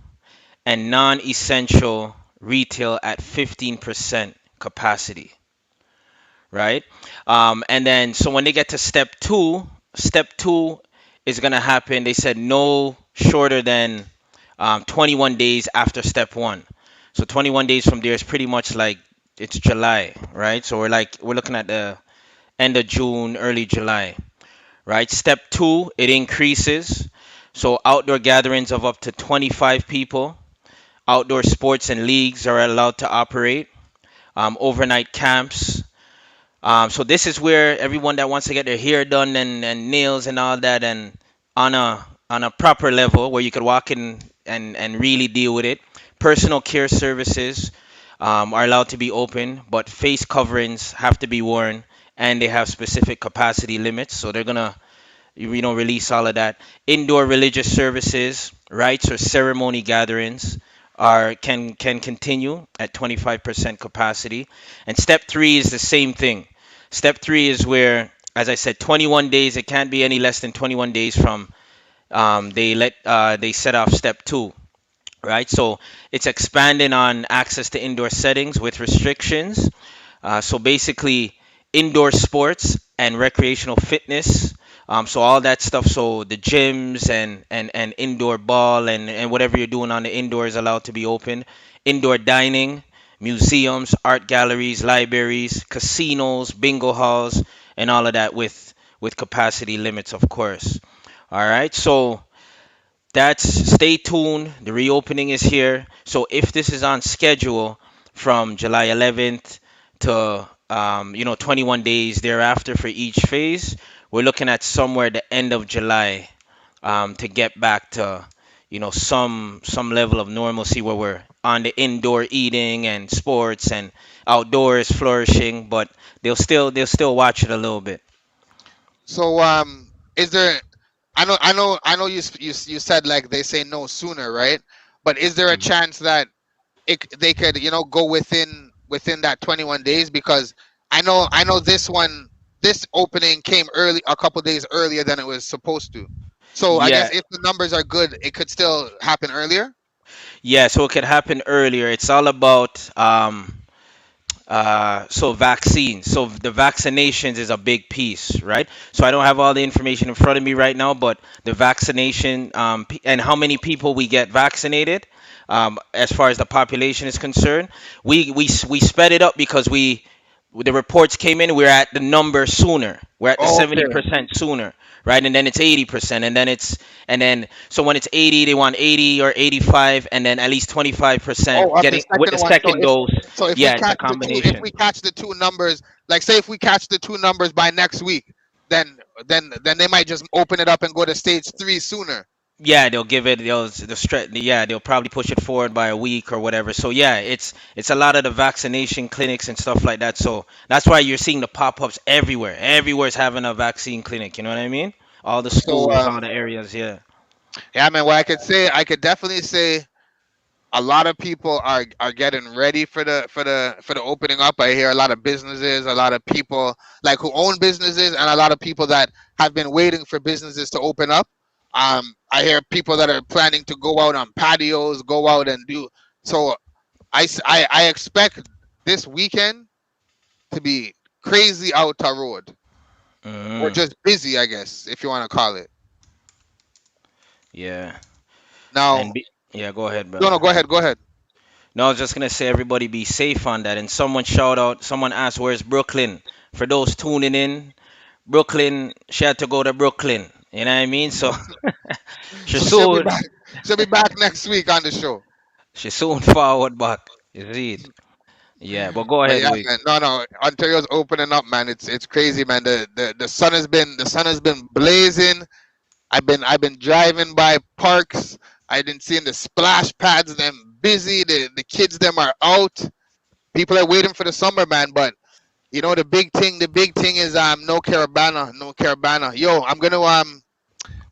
and non-essential retail at 15% capacity, right? And then so when they get to step two is gonna happen. They said no shorter than 21 days after step one. So 21 days from there is pretty much like it's July, right? So we're looking at the end of June, early July, right? Step two, it increases. So outdoor gatherings of up to 25 people. Outdoor sports and leagues are allowed to operate. Overnight camps. So this is where everyone that wants to get their hair done and nails and all that, and on a proper level where you could walk in and really deal with it. Personal care services are allowed to be open, but face coverings have to be worn, and they have specific capacity limits. So they're gonna release all of that. Indoor religious services, rites or ceremony gatherings can continue at 25% capacity. And step three is the same thing. Step three is where, as I said, 21 days. It can't be any less than 21 days from they set off step two, right? So it's expanding on access to indoor settings with restrictions. So basically, indoor sports and recreational fitness. So all that stuff. So the gyms and indoor ball and whatever you're doing on the indoor is allowed to be open. Indoor dining, museums, art galleries, libraries, casinos, bingo halls, and all of that with capacity limits, of course. All right. So that's stay tuned. The reopening is here. So if this is on schedule from July 11th to 21 days thereafter for each phase, we're looking at somewhere the end of July to get back to some level of normalcy where we're on the indoor eating and sports and outdoors flourishing, but they'll still watch it a little bit. So is there? I know you said like they say no sooner, right? But is there a Mhm. chance that they could go within that 21 days? Because I know this opening came early, a couple days earlier than it was supposed to. So I Yeah, guess if the numbers are good, it could still happen earlier. yeah. So it could happen earlier. It's all about so vaccines. So the vaccinations is a big piece, right? So I don't have all the information in front of me right now, but the vaccination and how many people we get vaccinated, as far as the population is concerned, we sped it up because the reports came in. We're at the number sooner. We're at the Oh, seventy okay. percent sooner, right? And then it's 80%, and then so when it's 80, they want 80 or 85, and then at least 25% Oh, of the getting with second the one. So second dose. if we Yeah, it's a catch the two, if combination. we catch the two numbers, like say if we catch the two numbers by next week, then then they might just open it up and go to stage 3 sooner. Yeah, they'll give it yeah, they'll probably push it forward by a week or whatever. So yeah, it's a lot of the vaccination clinics and stuff like that. So that's why you're seeing the pop-ups everywhere. Everywhere's having a vaccine clinic, you know what I mean? All the So schools, all the areas, yeah. yeah, man. What I could definitely say a lot of people are getting ready for the opening up. I hear a lot of businesses, a lot of people like who own businesses, and a lot of people that have been waiting for businesses to open up. I hear people that are planning to go out on patios, go out and do. So I expect this weekend to be crazy out the road, or Hmm. just busy, I guess, if you want to call it. Yeah. Now, Yeah, go ahead, no, brother. no, go ahead, go ahead. No, I was just gonna say everybody be safe on that. And someone asked where's Brooklyn? For those tuning in, Brooklyn, she had to go to Brooklyn. You know what I mean? So she So she'll be soon back. She'll be back next week on the show. she soon forward back. You see it? Yeah, but go But ahead, yeah, Wig. man. No, no. Ontario's opening up, man. It's crazy, man. The sun has been blazing. I've been driving by parks. I've been seeing the splash pads them busy. The kids them are out. People are waiting for the summer, man. But the big thing is no caravana, no caravana. Yo,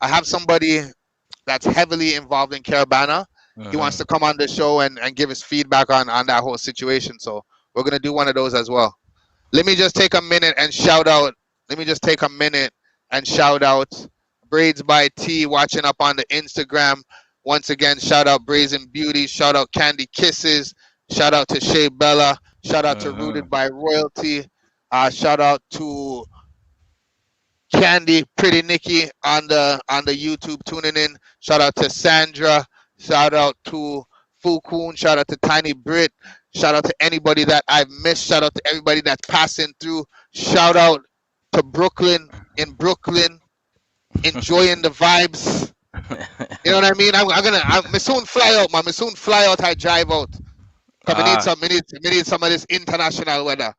I have somebody that's heavily involved in caravana. He wants Hmm. to come on the show and give his feedback on that whole situation. So we're gonna do one of those as well. Let me just take a minute and shout out. Let me just take a minute and shout out Braids by T watching up on the Instagram. Once again, shout out Brazen Beauty. Shout out Candy Kisses. Shout out to Shea Bella. Shout out to Hmm. Rooted by Royalty. Shout out to Candy Pretty Nikki on the YouTube tuning in. Shout out to Sandra. Shout out to Fukun. Shout out to Tiny Brit. Shout out to anybody that I've missed. Shout out to everybody that's passing through. Shout out to Brooklyn, in Brooklyn, enjoying the vibes. You know what I mean? I'm soon fly out, man. I soon fly out. I drive out. Cause Ah, we need some of this international weather.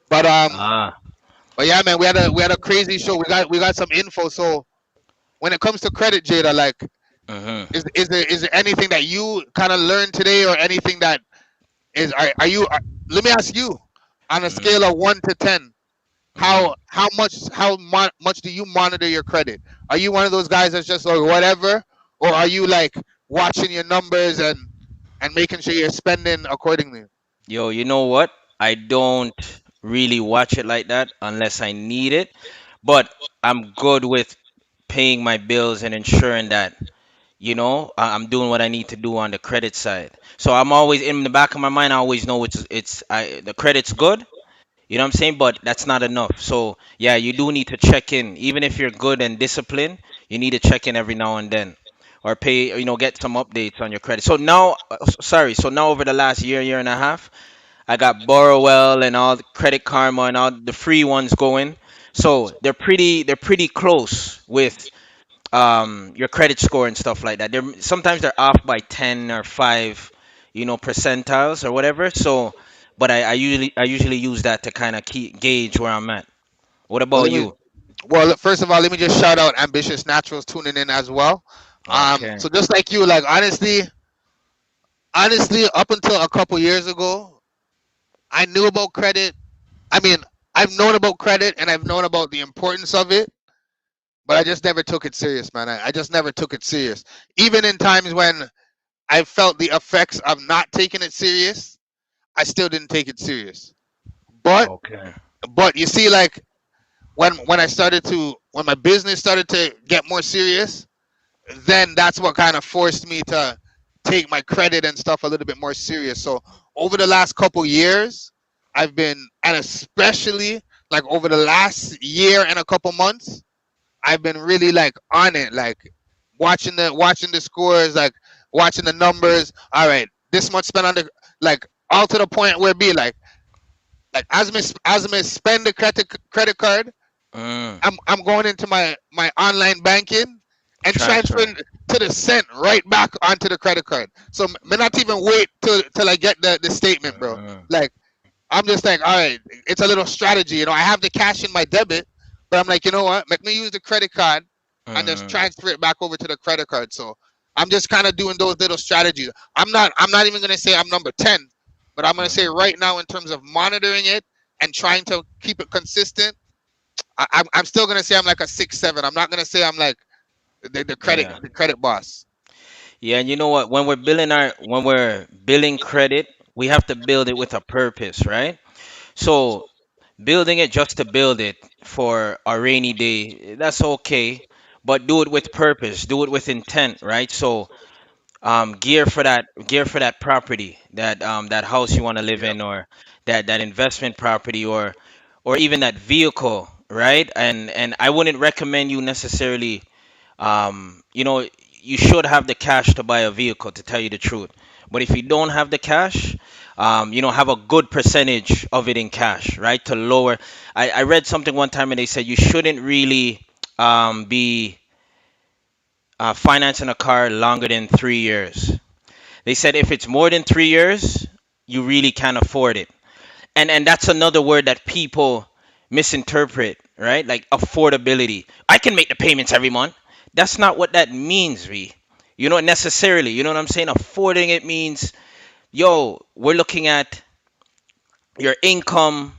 But ah. but yeah, man, we had a crazy show. We got some info. So when it comes to credit, Jada, like, Hmm. is there anything that you kind of learned today, or anything that are you? Let me ask you, on a Hmm. scale of 1 to 10, Hmm. how much do you monitor your credit? Are you one of those guys that's just like whatever, or are you like watching your numbers and making sure you're spending accordingly? Yo, you know what? I don't really watch it like that unless I need it, but I'm good with paying my bills and ensuring that I'm doing what I need to do on the credit side. So I'm always in the back of my mind. I always know the credit's good. You know what I'm saying? But that's not enough. So yeah, you do need to check in. Even if you're good and disciplined, you need to check in every now and then, or pay. Get some updates on your credit. So now, sorry. So now over the last year, year and a half, I got Borrowell and all the Credit Karma and all the free ones going. So they're pretty close with your credit score and stuff like that. Sometimes they're off by 10 or 5, percentiles or whatever. So, but I usually use that to kind of keep gauge where I'm at. What Well, about you? first of all, let me just shout out Ambitious Naturals tuning in as well. Okay. So just like you, like honestly, up until a couple years ago, I knew about credit. I mean, I've known about credit and I've known about the importance of it, but I just never took it serious, man. I just never took it serious. Even in times when I felt the effects of not taking it serious, I still didn't take it serious. But Okay. you see, like when I started to when my business started to get more serious, then that's what kind of forced me to take my credit and stuff a little bit more serious. So over the last couple years, I've been, and especially like over the last year and a couple months, I've been really like on it, like watching the scores, like watching the numbers. All right, this much spent on the, like, all to the point where it be like as me spend the credit card, Mm, I'm going into my online banking and transfer. transferring to the cent right back onto the credit card. So me not even wait till I get the statement, bro. Mm, Like, I'm just like, all right, it's a little strategy. I have the cash in my debit, but I'm like, you know what? Make me use the credit card and just mm, transfer it back over to the credit card. So I'm just kind of doing those little strategies. I'm not even gonna say I'm number 10, but I'm gonna say mm. right now in terms of monitoring it and trying to keep it consistent, I'm still gonna say I'm like a 6, 7. I'm not gonna say I'm like the credit Yeah. the credit boss. Yeah, and you know what? When we're building credit, we have to build it with a purpose, right? So building it just to build it for a rainy day, that's okay. But do it with purpose, do it with intent, right? So gear for that property, that house you want to live Yep. in, or that investment property, or even that vehicle, right? And I wouldn't recommend you necessarily, you should have the cash to buy a vehicle, to tell you the truth. But if you don't have the cash, have a good percentage of it in cash, right? To lower. I read something one time and they said you shouldn't really be financing a car longer than 3 years. They said if it's more than 3 years, you really can't afford it. And that's another word that people misinterpret, right? Like affordability. I can make the payments every month. That's not what that means, V. Necessarily. You know what I'm saying? Affording it means, yo, we're looking at your income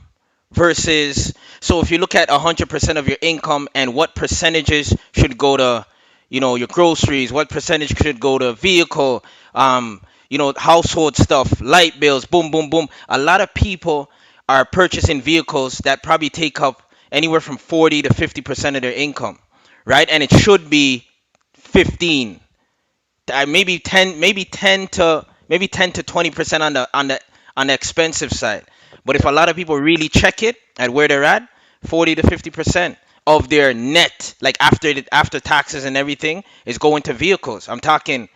versus, so if you look at 100% of your income and what percentages should go to your groceries, what percentage should go to vehicle, household stuff, light bills, boom boom boom. A lot of people are purchasing vehicles that probably take up anywhere from 40 to 50% of their income, right? And it should be 15, maybe 10 to 20% on the expensive side. But if a Yep. lot of people really check it at where they're at, 40 to 50% of their net, like after taxes and everything, is going to vehicles. I'm talking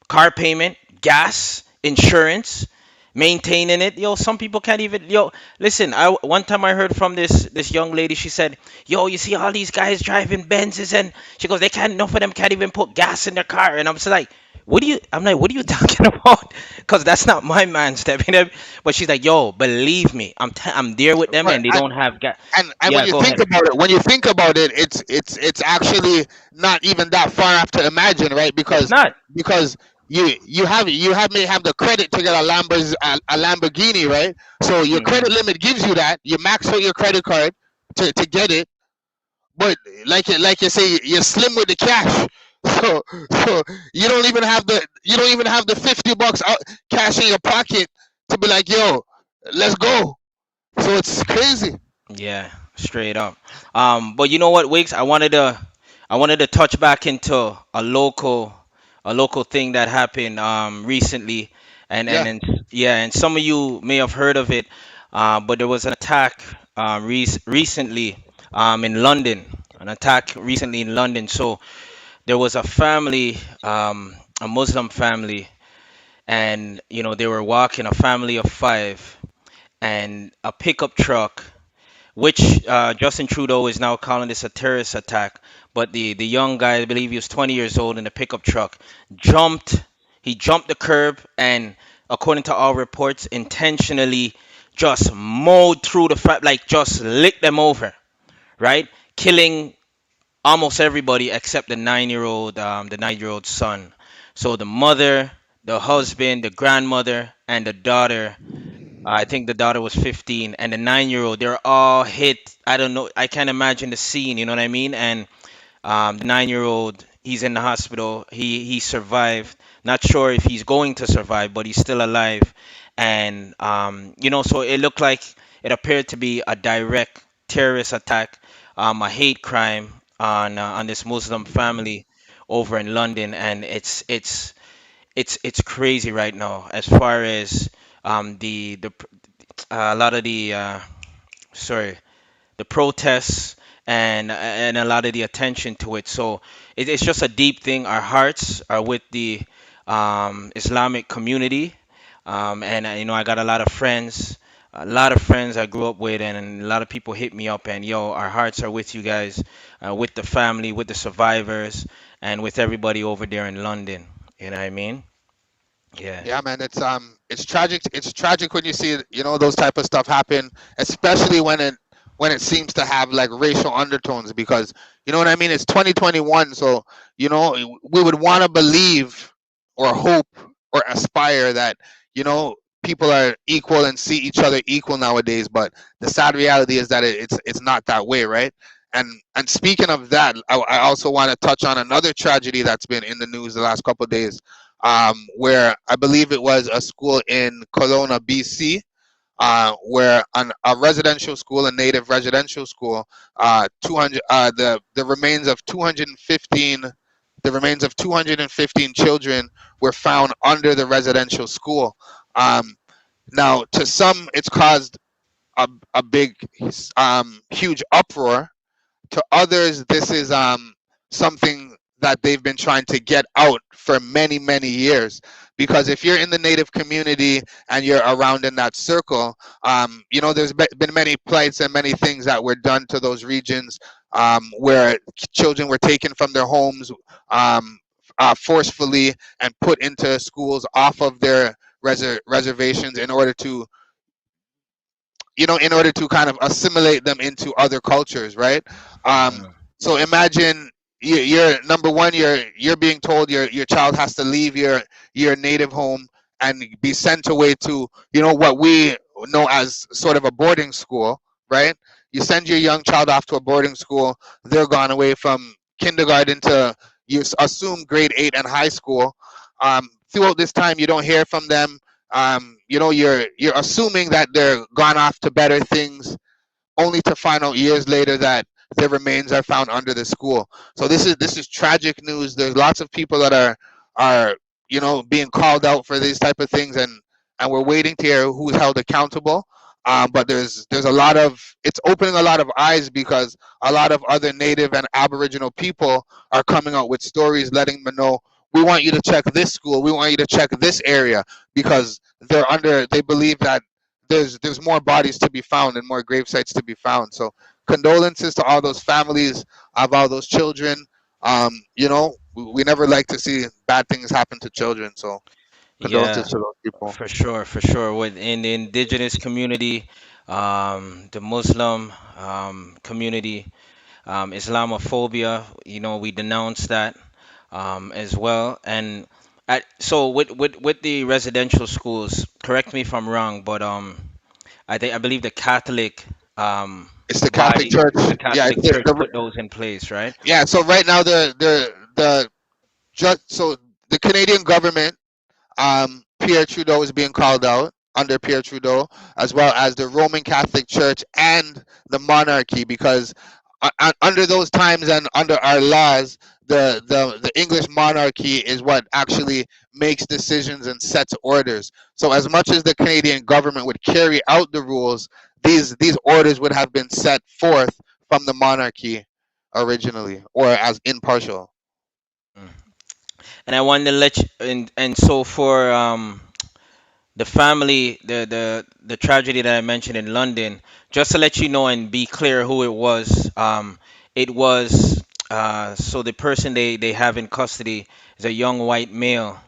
car payment, gas, insurance, maintaining it. Yo, some people can't even. Yo, listen. One time I heard from this young lady. She said, "Yo, you see all these guys driving Benzes, and she goes, they can't. Enough of them can't even put gas in their car." And I'm just like, "What do you?" I'm like, "What are you talking about?" Because that's not my man stepping up. But she's like, "Yo, believe me, I'm there with them, Right. and they don't have gas." And Yeah, go ahead. it's actually not even that far off to imagine, right? It's Because not. because you may have the credit to get a Lamborghini, right? So your credit Hmm. limit gives you that. You max out your credit card to get it, but like you say, you're slim with the cash. So so you don't even have the $50 out cash in your pocket to be like, yo, let's go. So it's crazy. Yeah, straight up. But you know what, Wiggs? I wanted to touch back into a local thing that happened recently, and Yeah. and, and yeah, and some of you may have heard of it. But there was an attack recently in London. An attack recently in London. So there was a family, a Muslim family, and they were walking, a family of five, and a pickup truck, which Justin Trudeau is now calling this a terrorist attack. But the young guy, I believe he was 20 years old in the pickup truck, jumped. He jumped the curb and, according to all reports, intentionally just mowed through like just licked them over, right? Killing almost everybody except the 9-year old son. So the mother, the husband, the grandmother, and the daughter, I think the daughter was 15, and the 9-year old, they're all hit. I don't know. I can't imagine the scene. You know what I mean? And the 9-year old, he's in the hospital. He survived. Not sure if he's going to survive, but he's still alive. And so it looked like it appeared to be a direct terrorist attack, a hate crime on this Muslim family over in London, and it's crazy right now as far as the a lot of the sorry, the protests and a lot of the attention to it. So it's just a deep thing. Our hearts are with the Islamic community, and I got a lot of friends I grew up with, and a lot of people hit me up and, yo, our hearts are with you guys, with the family, with the survivors, and with everybody over there in London. You know what I mean? Yeah. Yeah, man, it's tragic. It's tragic when you see those type of stuff happen, especially when it seems to have like racial undertones. Because you know what I mean. It's 2021, so we would want to believe or hope or aspire that people are equal and see each other equal nowadays. But the sad reality is that it's not that way, right? And speaking of that, I also want to touch on another tragedy that's been in the news the last couple of days, where I believe it was a school in Kelowna, BC, where a residential school, a native residential school, 200, the remains of 215, the remains of 215 children were found under the residential school. Um, Now, to some, it's caused a big, huge uproar. To others, this is something that they've been trying to get out for many, many years. Because if you're in the native community and you're around in that circle, there's been many plights and many things that were done to those regions, where children were taken from their homes, forcefully, and put into schools off of their reservations in order to kind of assimilate them into other cultures, right? Um, Mm. so imagine you're number one, you're being told your child has to leave your native home and be sent away to what we know as sort of a boarding school, right? You send your young child off to a boarding school, they're gone away from kindergarten to, assume, grade 8 and high school. Throughout this time, you don't hear from them. You're assuming that they're gone off to better things, only to find out years later that their remains are found under the school. So this is tragic news. There's lots of people that are being called out for these type of things, and we're waiting to hear who's held accountable. But there's a lot of, it's opening a lot of eyes, because a lot of other native and aboriginal people are coming out with stories letting them know, we want you to check this school, we want you to check this area, because they believe that there's more bodies to be found and more grave sites to be found. So condolences to all those families of all those children. We never like to see bad things happen to children. So condolences Yeah, to those people. for sure, for sure. Within the indigenous community, the Muslim community, Islamophobia, we denounce that as well. And so with the residential schools, correct me if I'm wrong, but I believe the Catholic It's the Catholic body, Church. the Yeah, Catholic Church put those in place, right? yeah. So right now so the Canadian government, Pierre Trudeau is being called out, under Pierre Trudeau, as well as the Roman Catholic Church and the monarchy, because under those times and under our laws, the English monarchy is what actually makes decisions and sets orders. So as much as the Canadian government would carry out the rules, these orders would have been set forth from the monarchy originally, or as impartial. Mm. And I wanted to let you, and so for the family, the tragedy that I mentioned in London, just to let you know and be clear who it was. It was so the person they have in custody is a young white male,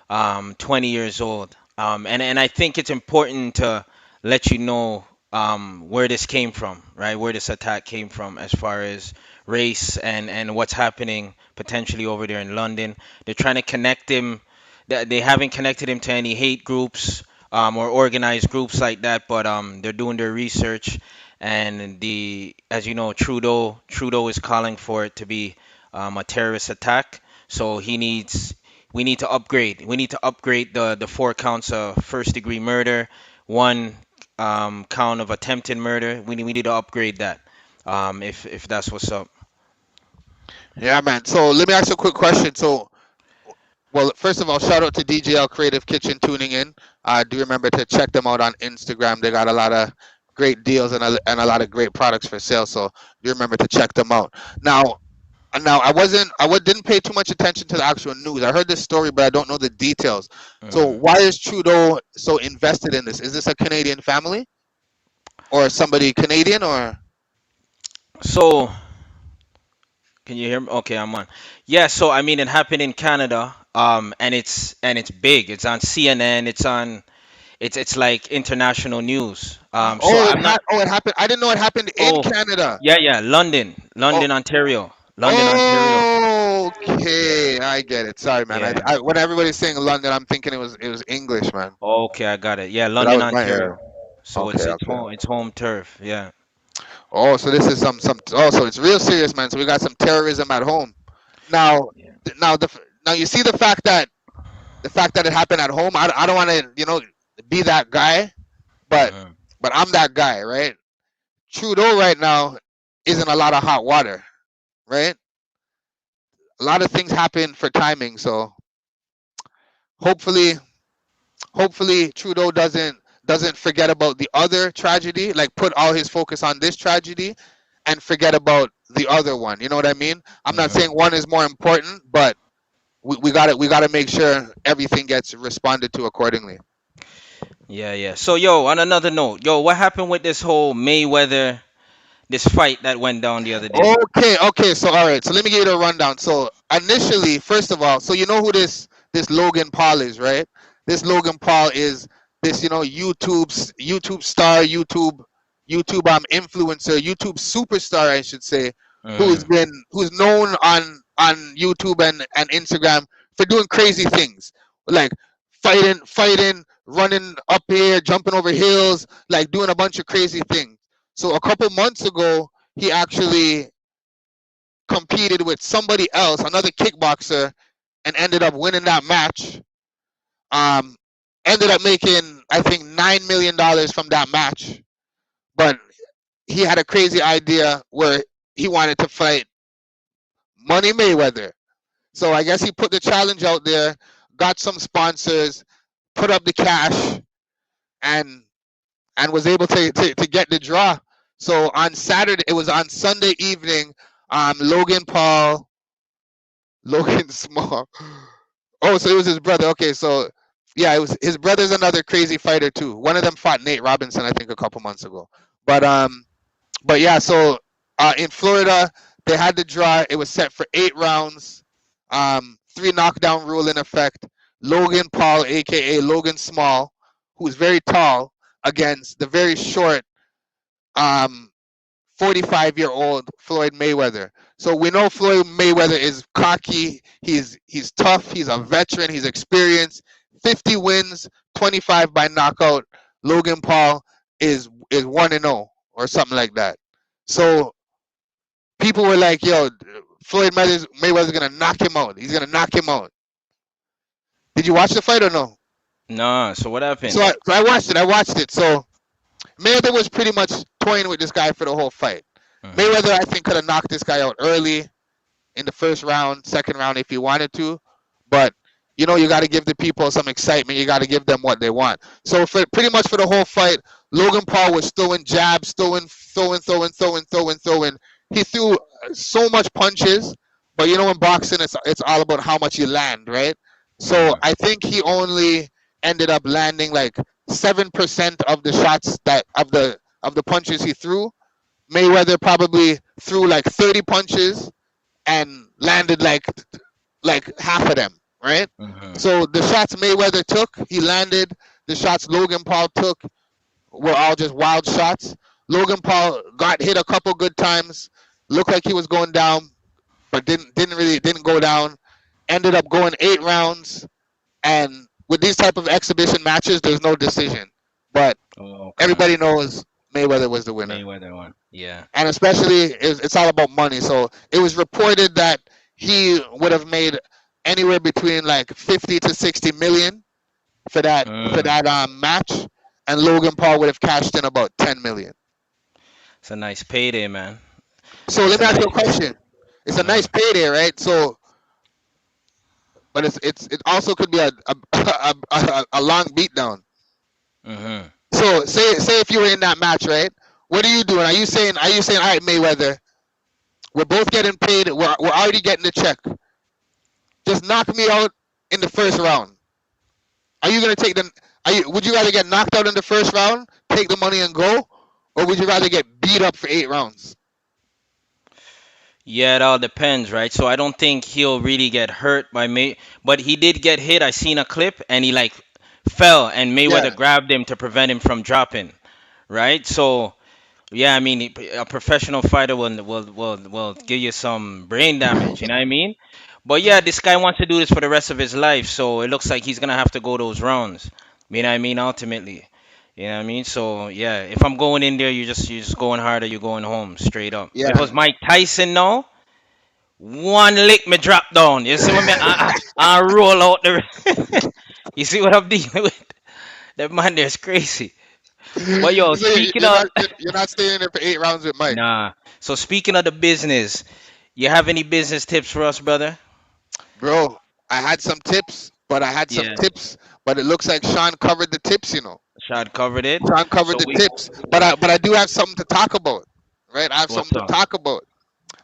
20 years old. And I think it's important to let you know where this came from, right? Where this attack came from as far as race and what's happening potentially over there in London. They're trying to connect him. They haven't connected him to any hate groups or organized groups like that, but they're doing their research. And as you know, Trudeau is calling for it to be a terrorist attack. So we need to upgrade. We need to upgrade the four counts of first degree murder, one count of attempted murder. We need to upgrade that. If that's what's up. Yeah, man. So let me ask you a quick question. So, well, first of all, shout out to DJL Creative Kitchen tuning in. Do remember to check them out on Instagram. They got a lot of great deals and a lot of great products for sale. So do remember to check them out. Now, didn't pay too much attention to the actual news. I heard this story, but I don't know the details. So Mhm. why is Trudeau so invested in this? Is this a Canadian family or somebody Canadian or? So can you hear me? Okay, I'm on. Yeah. So I mean, it happened in Canada. And it's big. It's on CNN. It's like international news. So I'm not. Oh, it happened. I didn't know it happened in Oh, Canada. yeah, yeah. Oh, London, Ontario. London, Ontario. Yeah, okay, I get it. Sorry, man. yeah. When everybody's saying London, I'm thinking it was English, man. Okay, I got it. Yeah, So that London, was my Ontario. error. So Okay, okay. it's home turf. Yeah. Oh, so this is some. Oh, so it's real serious, man. So we got some terrorism at home. Now, Yeah. now you see the fact that it happened at home. I don't want to be that guy, but Mhm. I'm that guy, right? Trudeau right now is in a lot of hot water, right? A lot of things happen for timing, so hopefully Trudeau doesn't forget about the other tragedy, like put all his focus on this tragedy and forget about the other one. You know what I mean? I'm not saying Mhm. one is more important, but we gotta make sure everything gets responded to accordingly. Yeah, yeah. So yo, on another note, yo, what happened with this whole Mayweather, this fight that went down the other day? Okay. So all right. So let me give you a rundown. So initially, first of all, so you know who this Logan Paul is, right? This Logan Paul is this YouTube star, YouTube influencer, YouTube superstar, I should say, Mhm. who's known on YouTube and Instagram for doing crazy things like fighting, running up here, jumping over hills, like doing a bunch of crazy things. So a couple months ago, he actually competed with somebody else, another kickboxer, and ended up winning that match. Um, Ended up making I think $9 million from that match. But he had a crazy idea where he wanted to fight Money Mayweather. So I guess he put the challenge out there, got some sponsors, put up the cash, and was able to get the draw. So on Saturday, it was on Sunday evening. Logan Paul, Logan Small. Oh, so it was his brother. Okay, so yeah, it was his brother's another crazy fighter too. One of them fought Nate Robinson, I think, a couple months ago. But yeah, so in Florida, they had the draw. It was set for 8 rounds, three knockdown rule in effect. Logan Paul, aka Logan Small, who's very tall, against the very short um 45-year-old Floyd Mayweather. So we know Floyd Mayweather is cocky. He's tough. He's a veteran. He's experienced. 50 wins, 25 by knockout. Logan Paul is 1-0 or something like that. So people were like, "Yo, Mayweather's gonna knock him out. He's gonna knock him out." Did you watch the fight or no? Nah. So what So happened? I watched it. I watched it. So Mayweather was pretty much toying with this guy for the whole fight. Mhm. Mayweather, I think, could have knocked this guy out early in the first round, second round if he wanted to. But you got to give the people some excitement. You got to give them what they want. So for pretty much for the whole fight, Logan Paul was throwing jabs, throwing. He threw so much punches, but in boxing, it's all about how much you land, right? So Mhm. I think he only ended up landing like 7% of the shots that of the punches he threw. Mayweather probably threw like 30 punches and landed like half of them, right? Mhm. So the shots Mayweather took, he landed. The shots Logan Paul took were all just wild shots. Logan Paul got hit a couple good times, looked like he was going down, but didn't go down. Ended up going 8 rounds, and with these type of exhibition matches, there's no decision. But Oh, okay. everybody knows Mayweather was the winner, Mayweather one. Yeah. and especially it's all about money. So it was reported that he would have made anywhere between like 50 to 60 million for Mm. that match, and Logan Paul would have cashed in about 10 million. It's a nice payday, man. So It's let a me ask you nice a payday. question. It's a nice Mhm. payday, right? So, but it also could be a long beatdown. Mhm. So say if you were in that match, right? What are you doing? Are you saying all right, Mayweather? We're both getting paid. We're already getting the check. Just knock me out in the first round. Are you gonna take the? Would you rather get knocked out in the first round, take the money and go, or would you rather get beat up for 8 rounds? Yeah, it all depends, right? So I don't think he'll really get hurt by May, but he did get hit. I seen a clip and he like fell and Mayweather Yeah, grabbed him to prevent him from dropping, right? So yeah, I mean, a professional fighter will give you some brain damage. You know what I mean? But yeah, this guy wants to do this for the rest of his life, so it looks like he's gonna have to go those rounds. You know what I mean? Ultimately, you know what I mean? So yeah, if I'm going in there, you're just going harder. You're going home straight up. If it yeah. was Mike Tyson, no, one lick me drop down. You see what I mean? I roll out the. You see what I'm dealing with? That man there's crazy. But yo, So speaking of you're not staying there for 8 rounds with Mike, nah. So speaking of the business, you have any business tips for us, brother? bro. I had some tips, but Yeah, it looks like Sean covered the tips. Shad covered it. Sean covered So the we tips, but I do have something to talk about, right? I have what's something to up? talk about.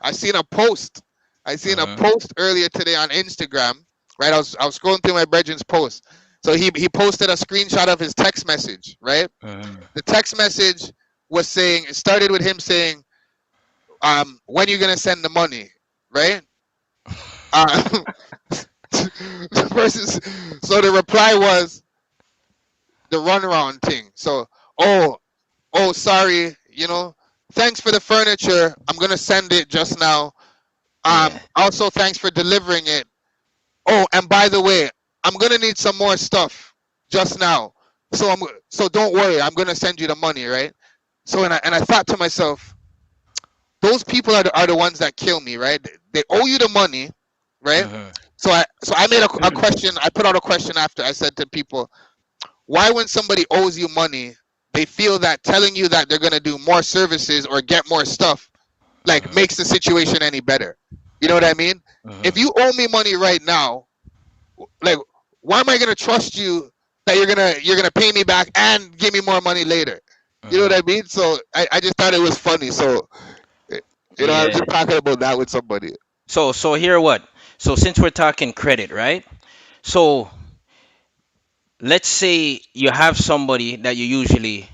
I seen a post. I seen a Mhm. post earlier today on Instagram. Right, I was scrolling through my brethren's post. So he posted a screenshot of his text message. Right, Mhm. the text message was saying it started with him saying, when you gonna send the money, right? Uh, versus, so the reply was the runaround thing. So, oh, sorry, thanks for the furniture. I'm gonna send it just now. Yeah. Also thanks for delivering it. Oh, and by the way, I'm gonna need some more stuff just now. So don't worry, I'm gonna send you the money, right? So and I thought to myself, those people are the ones that kill me, right? They owe you the money, right? Mhm. So I made a question. I put out a question after. I said to people, why when somebody owes you money, they feel that telling you that they're gonna do more services or get more stuff like Mhm. makes the situation any better. You know what I mean? If Mhm. you owe me money right now, like why am I gonna trust you that you're gonna pay me back and give me more money later? You know what Mhm. I mean? So I just thought it was funny. So eh, I was Yeah. just talking about that with somebody. So here what? So since we're talking credit, right? So let's say you have somebody that you usually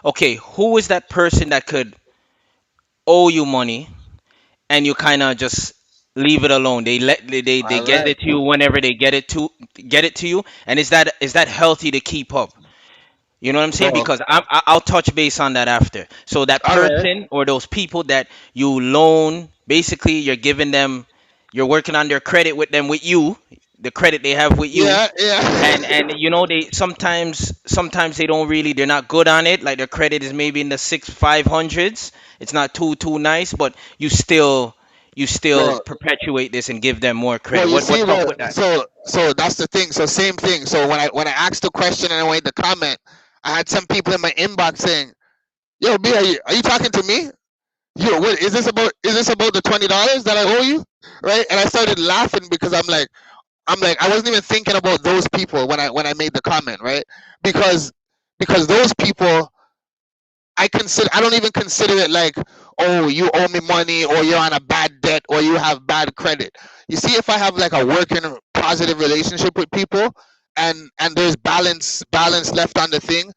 okay, who is that person that could owe you money and you kind of just leave it alone. They All get right, it to you whenever they get it to you. And is that healthy to keep up? You know what I'm saying? bro. Because I'll touch base on that after. So that All right. person or those people that you loan, basically you're giving them, you're working on their credit with you, the credit they have with you, Yeah, yeah. and they sometimes they don't really, they're not good on it, like their credit is maybe in the 500s. It's not too nice, but you still Bro, perpetuate this and give them more bro, credit. you What's see, up bro. with that? So that's the thing. So same thing. So when I asked the question and I went to comment, I had some people in my inbox saying, "Yo, B, are you talking to me? Yo, what is this about? Is this about the $20 that I owe you?" Right? And I started laughing because I'm like, I'm like, I wasn't even thinking about those people when I made the comment, right? Because those people, I don't even consider it like, oh, you owe me money, or you're on a bad debt, or you have bad credit. You see, if I have like a working positive relationship with people, and there's balance left on the thing,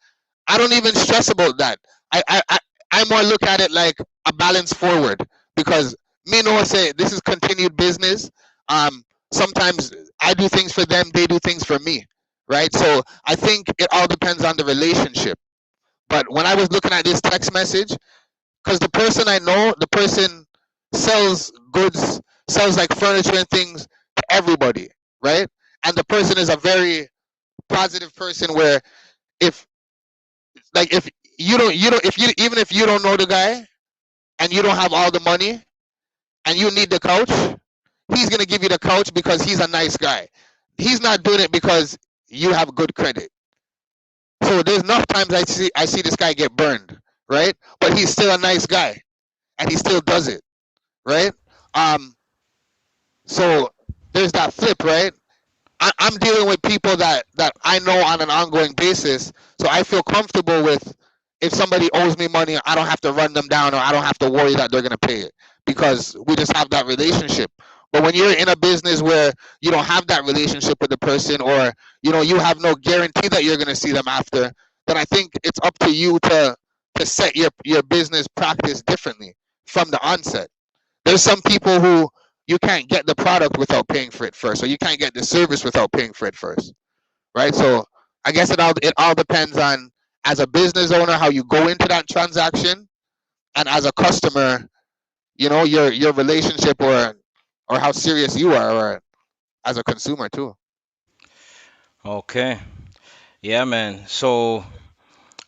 I don't even stress about that. I more look at it like a balance forward, because me know say this is continued business. Sometimes I do things for them, they do things for me, right? So I think it all depends on the relationship. But when I was looking at this text message, because the person I know, the person sells goods, sells like furniture and things to everybody, right? And the person is a very positive person where, if if you don't if you even if you don't know the guy and you don't have all the money and you need the couch, he's gonna give you the couch because he's a nice guy. He's not doing it because you have good credit. So there's enough times I see this guy get burned, right? But he's still a nice guy and he still does it, right? Um, so there's that flip, right? I'm dealing with people that I know on an ongoing basis, so I feel comfortable with, if somebody owes me money, I don't have to run them down, or I don't have to worry that they're gonna pay it, because we just have that relationship. But when you're in a business where you don't have that relationship with the person, or you have no guarantee that you're gonna see them after, then I think it's up to you to set your business practice differently from the onset. There's some people who you can't get the product without paying for it first, or you can't get the service without paying for it first, right? So I guess it all depends on, as a business owner, how you go into that transaction, and as a customer, your relationship, or how serious you are, or as a consumer too. Okay. Yeah, man. So,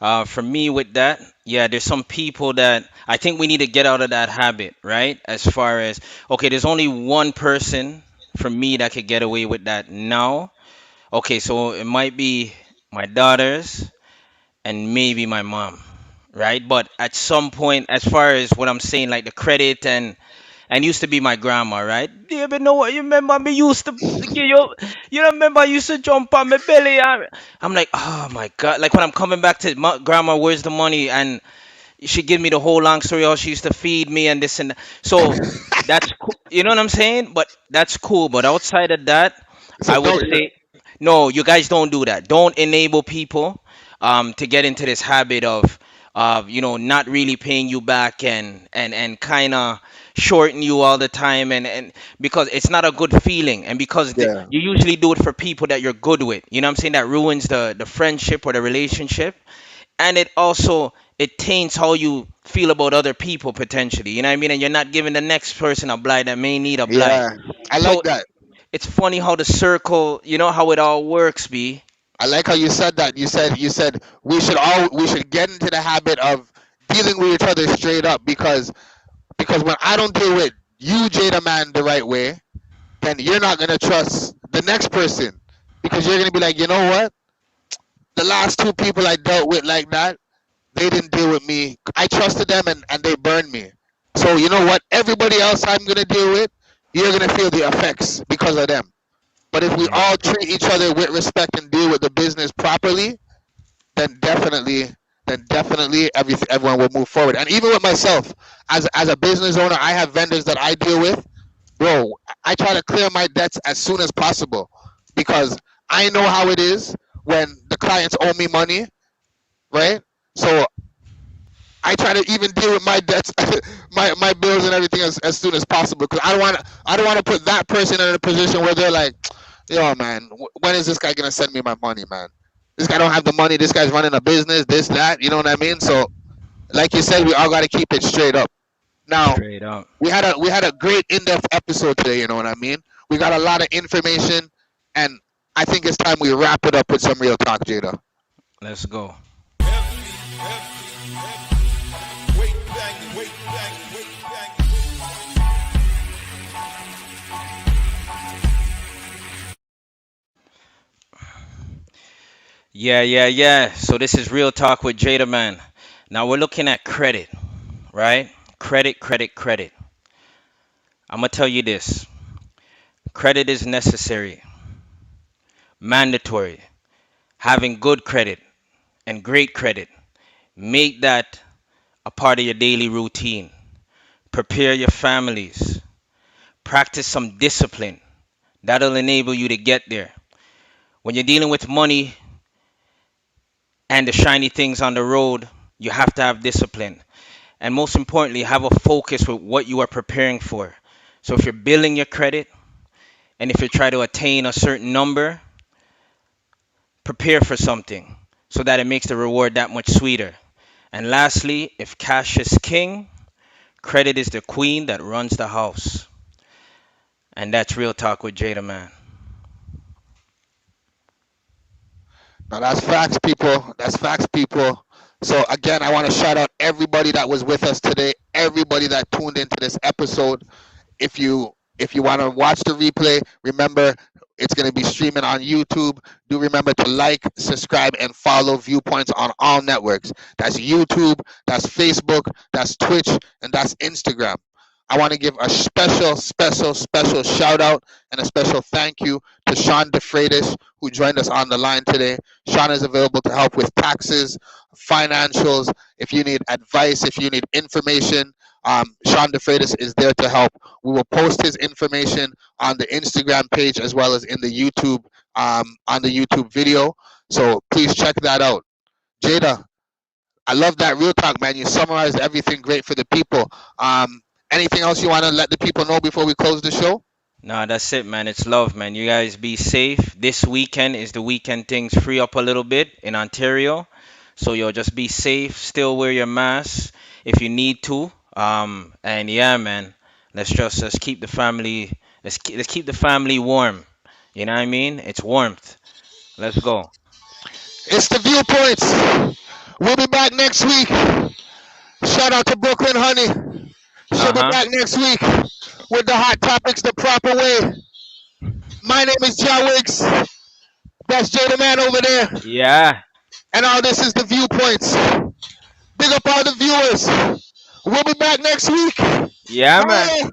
for me with that, yeah, there's some people that I think we need to get out of that habit, right? As far as, okay, there's only one person for me that could get away with that now. Okay, so it might be my daughters and maybe my mom, right? But at some point, as far as what I'm saying, like the credit and used to be my grandma, right? Yeah, but know what? You remember me used to give you remember I used to jump on my belly. I'm like, oh my God. Like when I'm coming back to grandma, where's the money? And she give me the whole long story how she used to feed me and this and that. So that's cool. You know what I'm saying? But that's cool. But outside of that, So I would don't. say no. You guys don't do that. Don't enable people to get into this habit of not really paying you back and kind of shorten you all the time and because it's not a good feeling and because Yeah, you usually do it for people that you're good with. You know what I'm saying? That ruins the friendship or the relationship, and it also it taints how you feel about other people potentially. You know what I mean? And you're not giving the next person a blight that may need a blight. yeah, I like So that. it's funny how the circle, how it all works, B. I like how you said that. You said we should get into the habit of dealing with each other straight up, because when I don't deal with you, Jada Man, the right way, then you're not gonna trust the next person, because you're gonna be like, you know what? The last two people I dealt with like that, they didn't deal with me. I trusted them, and they burned me. So you know what? Everybody else I'm gonna deal with, you're gonna feel the effects because of them. But if we Yeah. all treat each other with respect and deal with the business properly, then definitely everyone will move forward. And even with myself, as a business owner, I have vendors that I deal with. Bro, I try to clear my debts as soon as possible, because I know how it is when the clients owe me money, right? So I try to even deal with my debts, my bills and everything as soon as possible, because I don't want to put that person in a position where they're like, yo man, when is this guy gonna send me my money, man? This guy don't have the money. This guy's running a business. This that. You know what I mean? So like you said, we all got to keep it straight up. Now Straight up. we had a great in-depth episode today. You know what I mean? We got a lot of information, and I think it's time we wrap it up with some real talk, Jada. Let's go. Yeah, yeah, yeah. So this is real talk with Jada Man. Now we're looking at credit, right? Credit, credit, credit. I'm gonna tell you this. Credit is necessary. mandatory. Having good credit and great credit. Make that a part of your daily routine. Prepare your families. Practice some discipline. That'll enable you to get there. When you're dealing with money and the shiny things on the road, you have to have discipline. And most importantly, have a focus with what you are preparing for. So if you're building your credit and if you try to attain a certain number, prepare for something so that it makes the reward that much sweeter. And lastly, if cash is king, credit is the queen that runs the house. And that's real talk with Jada, man. Now that's facts, people. That's facts, people. So again, I want to shout out everybody that was with us today, everybody that tuned into this episode. If you want to watch the replay, remember it's going to be streaming on YouTube. Do remember to like, subscribe, and follow Viewpoints on all networks. That's YouTube, that's Facebook, that's Twitch, and that's Instagram. I want to give a special shout out and a special thank you to Sean DeFreitas, who joined us on the line today. Sean is available to help with taxes, financials. If you need advice, if you need information, Sean DeFreitas is there to help. We will post his information on the Instagram page as well as in the YouTube on the YouTube video. So please check that out. Jada, I love that real talk, man. You summarized everything great for the people. Anything else you want to let the people know before we close the show? Nah, that's it, man. It's love, man. You guys be safe. This weekend is the weekend things free up a little bit in Ontario. So yo, just be safe. Still wear your mask if you need to. And yeah, man. Let's keep the family. Let's keep the family warm. You know what I mean? It's warmth. Let's go. It's the Viewpoints. We'll be back next week. Shout out to Brooklyn Honey. She'll Uh be huh. back next week with the hot topics the proper way. My name is John Wicks. That's Jay the Man over there. Yeah. And all this is the Viewpoints. Big up all the viewers. We'll be back next week. Yeah, man. Bye.